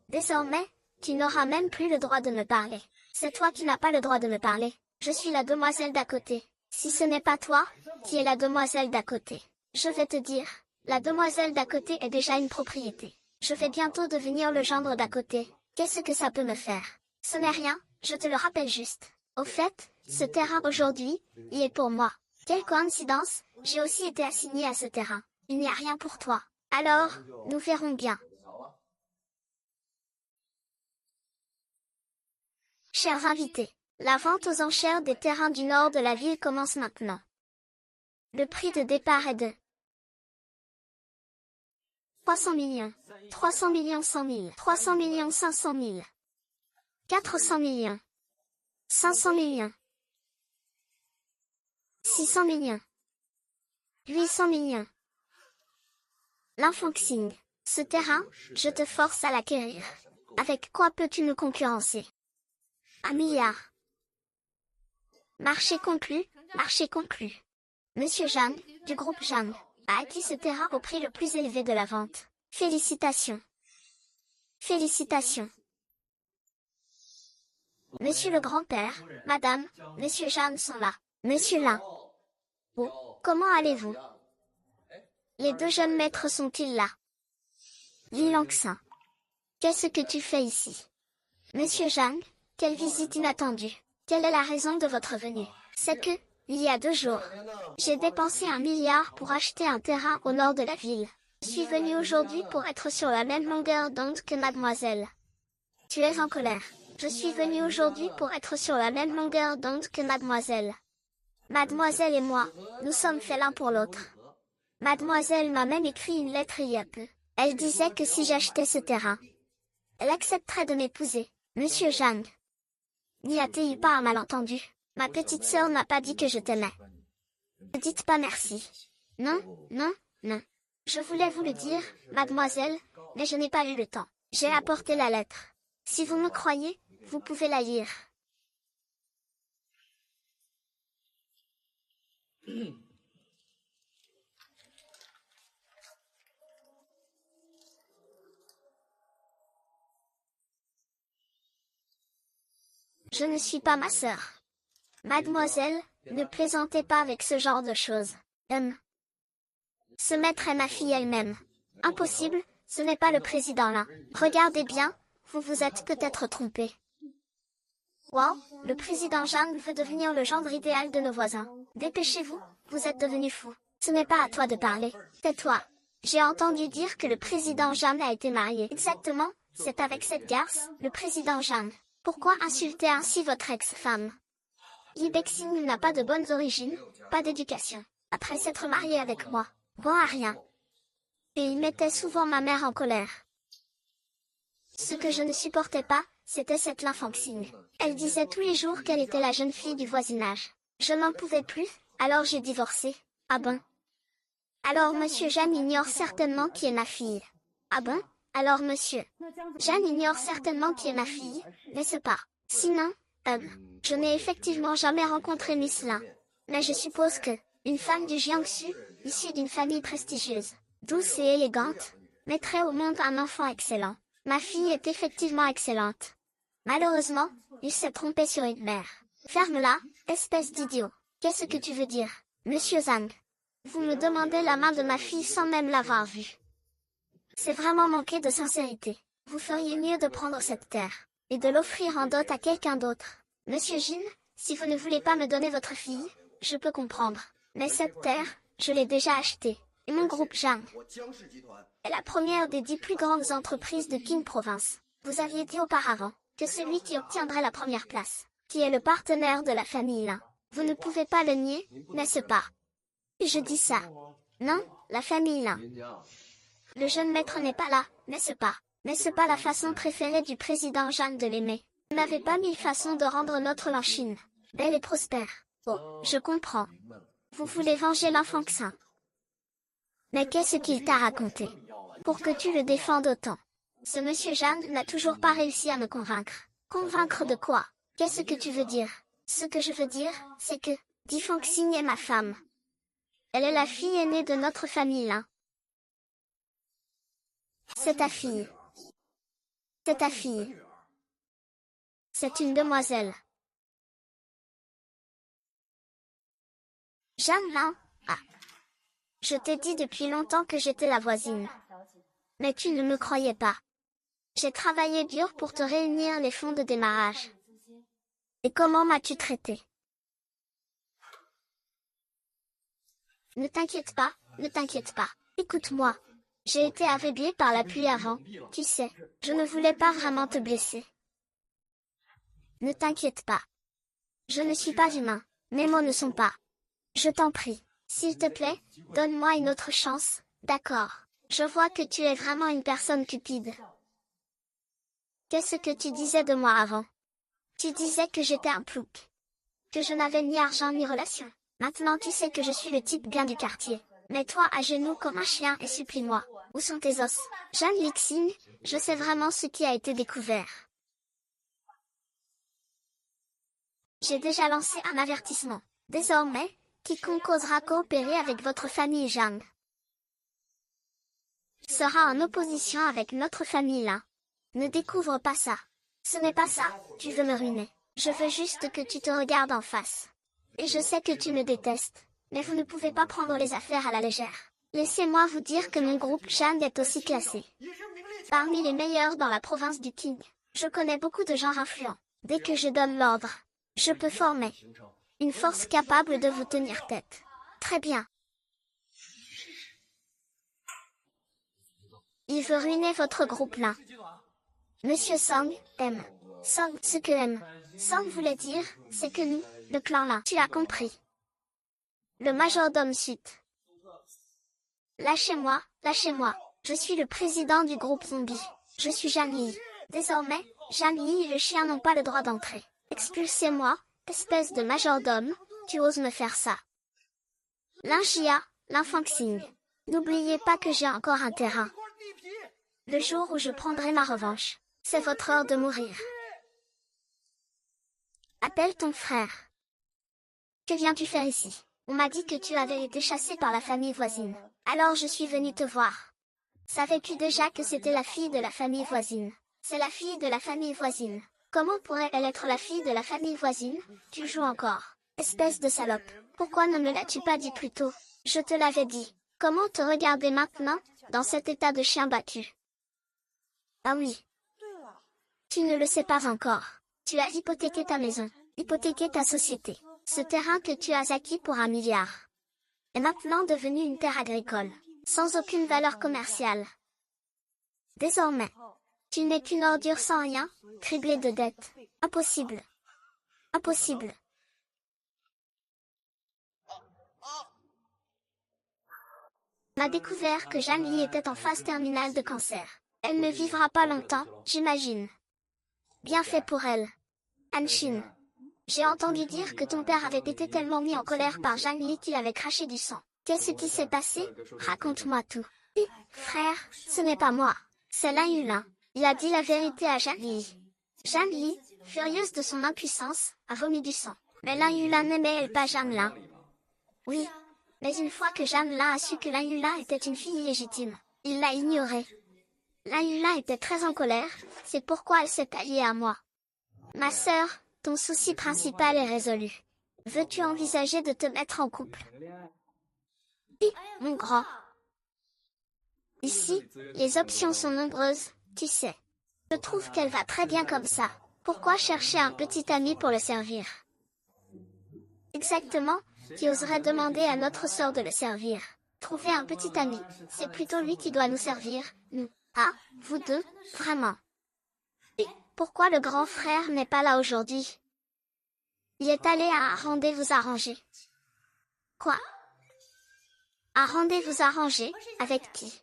Désormais, tu n'auras même plus le droit de me parler. C'est toi qui n'as pas le droit de me parler. Je suis la demoiselle d'à côté. Si ce n'est pas toi, qui est la demoiselle d'à côté. Je vais te dire, la demoiselle d'à côté est déjà une propriété. Je vais bientôt devenir le gendre d'à côté. Qu'est-ce que ça peut me faire? Ce n'est rien, je te le rappelle juste. Au fait, ce terrain aujourd'hui, il est pour moi. Quelle coïncidence, j'ai aussi été assignée à ce terrain. Il n'y a rien pour toi. Alors, nous verrons bien. Chers invités, la vente aux enchères des terrains du nord de la ville commence maintenant. Le prix de départ est de 300 millions, 300 millions 100 000, 300 millions 500 000, 400 millions, 500 millions, 600 millions, 800 millions. L'unfoxing. Ce terrain, je te force à l'acquérir. Avec quoi peux-tu me concurrencer? 1 milliard. Marché conclu, marché conclu. Monsieur Jeanne, du groupe Jeanne, a acquis ce terrain au prix le plus élevé de la vente. Félicitations. Félicitations. Monsieur le grand-père, madame, monsieur Jeanne sont là. Monsieur Lin. Oh, comment allez-vous? Les deux jeunes maîtres sont-ils là? Li Langxin. Qu'est-ce que tu fais ici? Monsieur Zhang, quelle visite inattendue. Quelle est la raison de votre venue? C'est que, il y a 2 jours, j'ai dépensé 1 milliard pour acheter un terrain au nord de la ville. Je suis venu aujourd'hui pour être sur la même longueur d'onde que mademoiselle. Tu es en colère. Je suis venu aujourd'hui pour être sur la même longueur d'onde que mademoiselle. Mademoiselle et moi, nous sommes faits l'un pour l'autre. Mademoiselle m'a même écrit une lettre il y a peu. Elle disait que si j'achetais ce terrain, elle accepterait de m'épouser. Monsieur Zhang. N'y a-t-il pas un malentendu? Ma petite sœur n'a pas dit que je t'aimais. Ne dites pas merci. Non, non, non. Je voulais vous le dire, mademoiselle, mais je n'ai pas eu le temps. J'ai apporté la lettre. Si vous me croyez, vous pouvez la lire. Je ne suis pas ma sœur. Mademoiselle, ne plaisantez pas avec ce genre de choses. Ce maître est ma fille elle-même. Impossible, ce n'est pas le président là. Regardez bien, vous vous êtes peut-être trompé. Wow, le président Jeanne veut devenir le gendre idéal de nos voisins. Dépêchez-vous, vous êtes devenu fou. Ce n'est pas à toi de parler. Tais-toi. J'ai entendu dire que le président Jeanne a été marié. Exactement, c'est avec cette garce, le président Jeanne. Pourquoi insulter ainsi votre ex-femme? Li Bexing n'a pas de bonnes origines, pas d'éducation. Après s'être marié avec moi, bon à rien. Et il mettait souvent ma mère en colère. Ce que je ne supportais pas, c'était cette Linfoxing. Elle disait tous les jours qu'elle était la jeune fille du voisinage. Je n'en pouvais plus, alors j'ai divorcé. Ah bon? Alors monsieur Jeanne ignore certainement qui est ma fille. Ah bon? Alors monsieur Jeanne ignore certainement qui est ma fille, n'est-ce pas? Sinon, je n'ai effectivement jamais rencontré Miss Lin. Mais je suppose que, une femme du Jiangsu, issue d'une famille prestigieuse, douce et élégante, mettrait au monde un enfant excellent. Ma fille est effectivement excellente. Malheureusement, il s'est trompé sur une mère. Ferme-la, espèce d'idiot. Qu'est-ce que tu veux dire, monsieur Zhang? Vous me demandez la main de ma fille sans même l'avoir vue. C'est vraiment manquer de sincérité. Vous feriez mieux de prendre cette terre, et de l'offrir en dot à quelqu'un d'autre. Monsieur Jin, si vous ne voulez pas me donner votre fille, je peux comprendre. Mais cette terre, je l'ai déjà achetée, et mon groupe Zhang est la première des 10 plus grandes entreprises de Qing Province. Vous aviez dit auparavant que celui qui obtiendrait la première place, qui est le partenaire de la famille Lin. Vous ne pouvez pas le nier, n'est-ce pas? Je dis ça. Non, la famille Lin. Le jeune maître n'est pas là, n'est-ce pas? N'est-ce pas la façon préférée du président Jeanne de l'aimer? Vous n'avez pas mille façons de rendre notre Chine belle et prospère. Oh, je comprends. Vous voulez venger l'enfant Xin. Mais qu'est-ce qu'il t'a raconté pour que tu le défendes autant? Ce monsieur Jeanne n'a toujours pas réussi à me convaincre. Convaincre de quoi? Qu'est-ce que tu veux dire? Ce que je veux dire, c'est que, Difangxing est ma femme. Elle est la fille aînée de notre famille Lin. C'est ta fille. C'est ta fille. C'est une demoiselle. Jeanne Lin, ah. Je t'ai dit depuis longtemps que j'étais la voisine. Mais tu ne me croyais pas. J'ai travaillé dur pour te réunir les fonds de démarrage. Et comment m'as-tu traité? Ne t'inquiète pas, ne t'inquiète pas. Écoute-moi. J'ai été aveuglée par la pluie avant, tu sais. Je ne voulais pas vraiment te blesser. Ne t'inquiète pas. Je ne suis pas humain. Mes mots ne sont pas. Je t'en prie, s'il te plaît, donne-moi une autre chance, d'accord? Je vois que tu es vraiment une personne cupide. Qu'est-ce que tu disais de moi avant? Tu disais que j'étais un plouc. Que je n'avais ni argent ni relation. Maintenant tu sais que je suis le type bien du quartier. Mets-toi à genoux comme un chien et supplie-moi. Où sont tes os? Jeanne Lixing, je sais vraiment ce qui a été découvert. J'ai déjà lancé un avertissement. Désormais, quiconque osera coopérer avec votre famille Zhang sera en opposition avec notre famille là. Ne découvre pas ça. Ce n'est pas ça, tu veux me ruiner. Je veux juste que tu te regardes en face. Et je sais que tu me détestes, mais vous ne pouvez pas prendre les affaires à la légère. Laissez-moi vous dire que mon groupe Zhang est aussi classé parmi les meilleurs dans la province du Qing. Je connais beaucoup de gens influents. Dès que je donne l'ordre, je peux former une force capable de vous tenir tête. Très bien. Il veut ruiner votre groupe là. Monsieur Song aime. Song, ce que aime. Song voulait dire, c'est que nous, le clan là. Tu as compris. Le majordome Sud. Lâchez-moi, lâchez-moi. Je suis le président du groupe zombie. Je suis Zhang Yi. Désormais, Zhang Yi et le chien n'ont pas le droit d'entrer. Expulsez-moi, espèce de majordome, tu oses me faire ça. Lin Jia, Linfoxing. N'oubliez pas que j'ai encore un terrain. Le jour où je prendrai ma revanche, c'est votre heure de mourir. Appelle ton frère. Que viens-tu faire ici? On m'a dit que tu avais été chassé par la famille voisine. Alors je suis venue te voir. Savais-tu déjà que c'était la fille de la famille voisine? C'est la fille de la famille voisine. Comment pourrait-elle être la fille de la famille voisine? Tu joues encore. Espèce de salope. Pourquoi ne me l'as-tu pas dit plus tôt? Je te l'avais dit. Comment te regarder maintenant, dans cet état de chien battu? Ah oui. Tu ne le sais pas encore. Tu as hypothéqué ta maison, hypothéqué ta société. Ce terrain que tu as acquis pour 1 milliard est maintenant devenu une terre agricole, sans aucune valeur commerciale. Désormais, tu n'es qu'une ordure sans rien, criblée de dettes. Impossible. Impossible. m'a découvert que Zhang Li était en phase terminale de cancer. Elle ne vivra pas longtemps, j'imagine. Bien fait pour elle. Anshin. J'ai entendu dire que ton père avait été tellement mis en colère par Zhang Li qu'il avait craché du sang. Qu'est-ce qui s'est passé? Raconte-moi tout. Frère, ce n'est pas moi. C'est Lin Yulin. Il a dit la vérité à Zhang Li. Zhang Li, furieuse de son impuissance, a vomi du sang. Mais Lin Yulin n'aimait pas Zhang Lin. Oui. Mais une fois que Zhang Lin a su que Lin Yulin était une fille illégitime, il l'a ignorée. Lin Yulin était très en colère, c'est pourquoi elle s'est alliée à moi. Ma sœur, ton souci principal est résolu. Veux-tu envisager de te mettre en couple? Oui, mon grand. Ici, les options sont nombreuses, tu sais. Je trouve qu'elle va très bien comme ça. Pourquoi chercher un petit ami pour le servir? Exactement, qui oserait demander à notre sœur de le servir? Trouver un petit ami, c'est plutôt lui qui doit nous servir, nous. Ah, vous deux, vraiment. Et pourquoi le grand frère n'est pas là aujourd'hui? Il est allé à un rendez-vous arrangé. Quoi? Un rendez-vous arrangé, avec qui?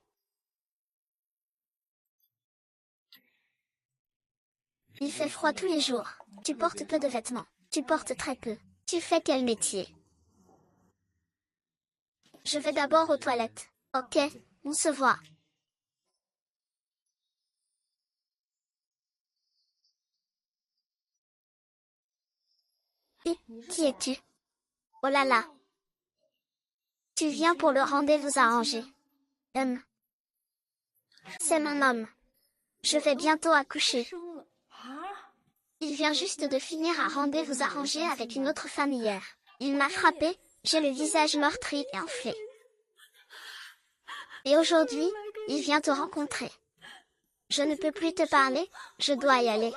Il fait froid tous les jours. Tu portes peu de vêtements. Tu portes très peu. Tu fais quel métier? Je vais d'abord aux toilettes. Ok, on se voit. Et, qui es-tu? Oh là là. Tu viens pour le rendez-vous arrangé. C'est mon homme. Je vais bientôt accoucher. Il vient juste de finir un rendez-vous arrangé avec une autre femme hier. Il m'a frappé, j'ai le visage meurtri et enflé. Et aujourd'hui, il vient te rencontrer. Je ne peux plus te parler, je dois y aller.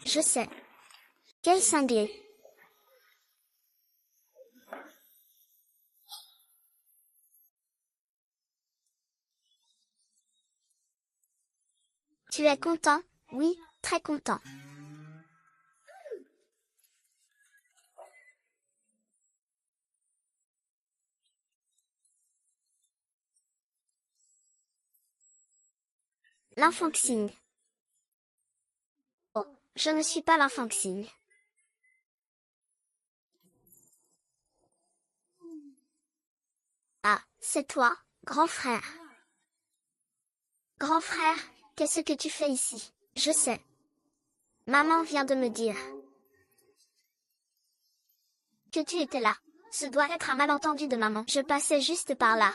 Je sais. Quel cinglé. Tu es content? Oui, très content. L'enfant Xing. Oh, je ne suis pas l'enfant Xing. Ah, c'est toi, grand frère. Grand frère, qu'est-ce que tu fais ici? Je sais. Maman vient de me dire que tu étais là. Ce doit être un malentendu de maman. Je passais juste par là.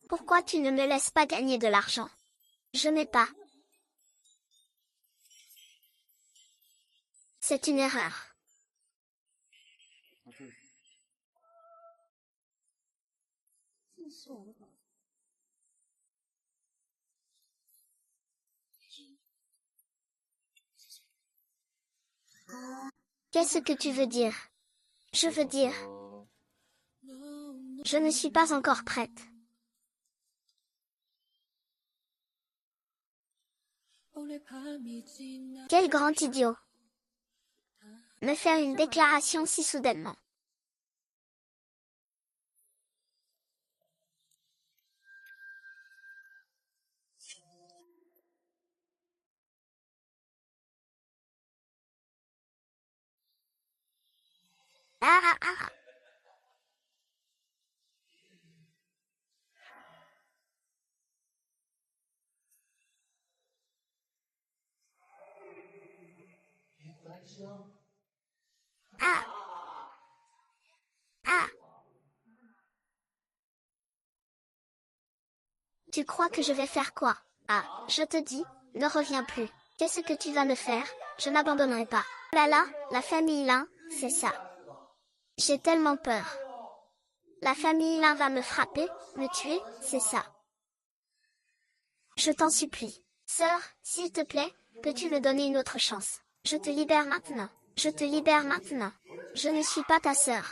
Pourquoi tu ne me laisses pas gagner de l'argent? Je n'ai pas. C'est une erreur. Qu'est-ce que tu veux dire? Je veux dire, je ne suis pas encore prête. Quel grand idiot. Me faire une déclaration si soudainement. Ah ah ah. Ah ah. Tu crois que je vais faire quoi? Ah, je te dis, ne reviens plus. Qu'est-ce que tu vas me faire? Je n'abandonnerai pas. Là là, la famille Lin, c'est ça. J'ai tellement peur. La famille Lin va me frapper, me tuer, c'est ça. Je t'en supplie. Sœur, s'il te plaît, peux-tu me donner une autre chance? Je te libère maintenant. Je te libère maintenant. Je ne suis pas ta sœur.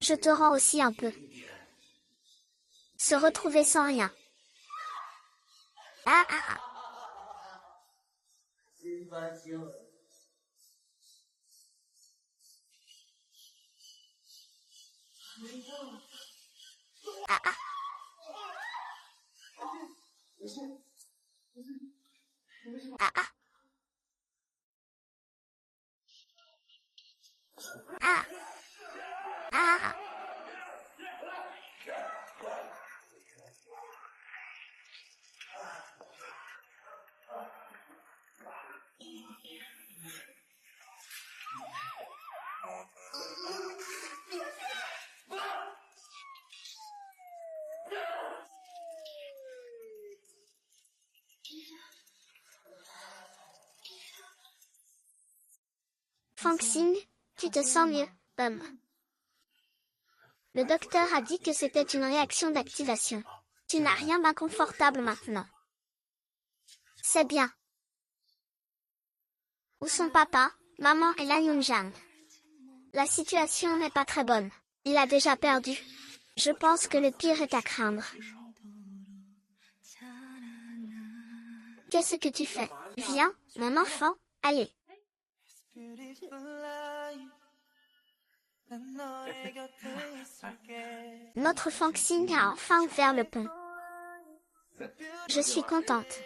Je te rends aussi un peu. Se retrouver sans rien. Ah ah ah. Ah ah. Ah ah. Ah. Ah ah. Fanxing, tu te sens mieux, homme. Le docteur a dit que c'était une réaction d'activation. Tu n'as rien d'inconfortable maintenant. C'est bien. Où sont papa, maman et la Yunjang? La situation n'est pas très bonne. Il a déjà perdu. Je pense que le pire est à craindre. Qu'est-ce que tu fais? Viens, mon enfant, allez. Notre Fanxing a enfin ouvert le pont. Je suis contente.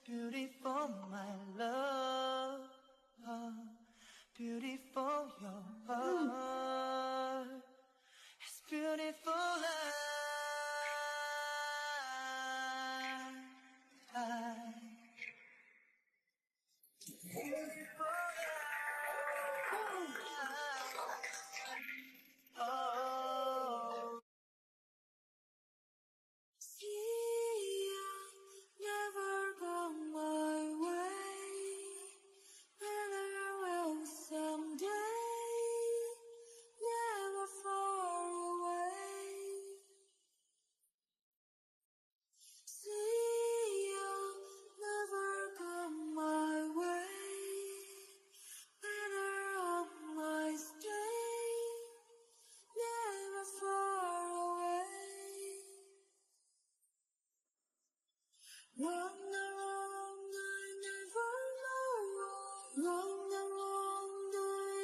Beautiful, my love. Beautiful, your heart. It's beautiful oh. See, I'll never go my way, and I will someday, never far away. See, I'll never go my way, whether on my stay, never far away. Wrong the wrong, I never know. Wrong the wrong,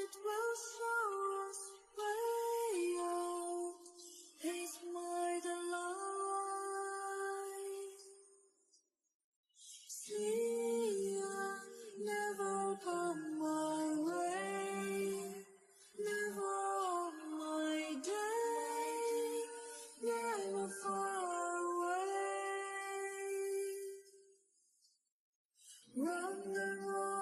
it will show us way out. It's my delight. See, I never come my way, never on my day, never far away. Run the road.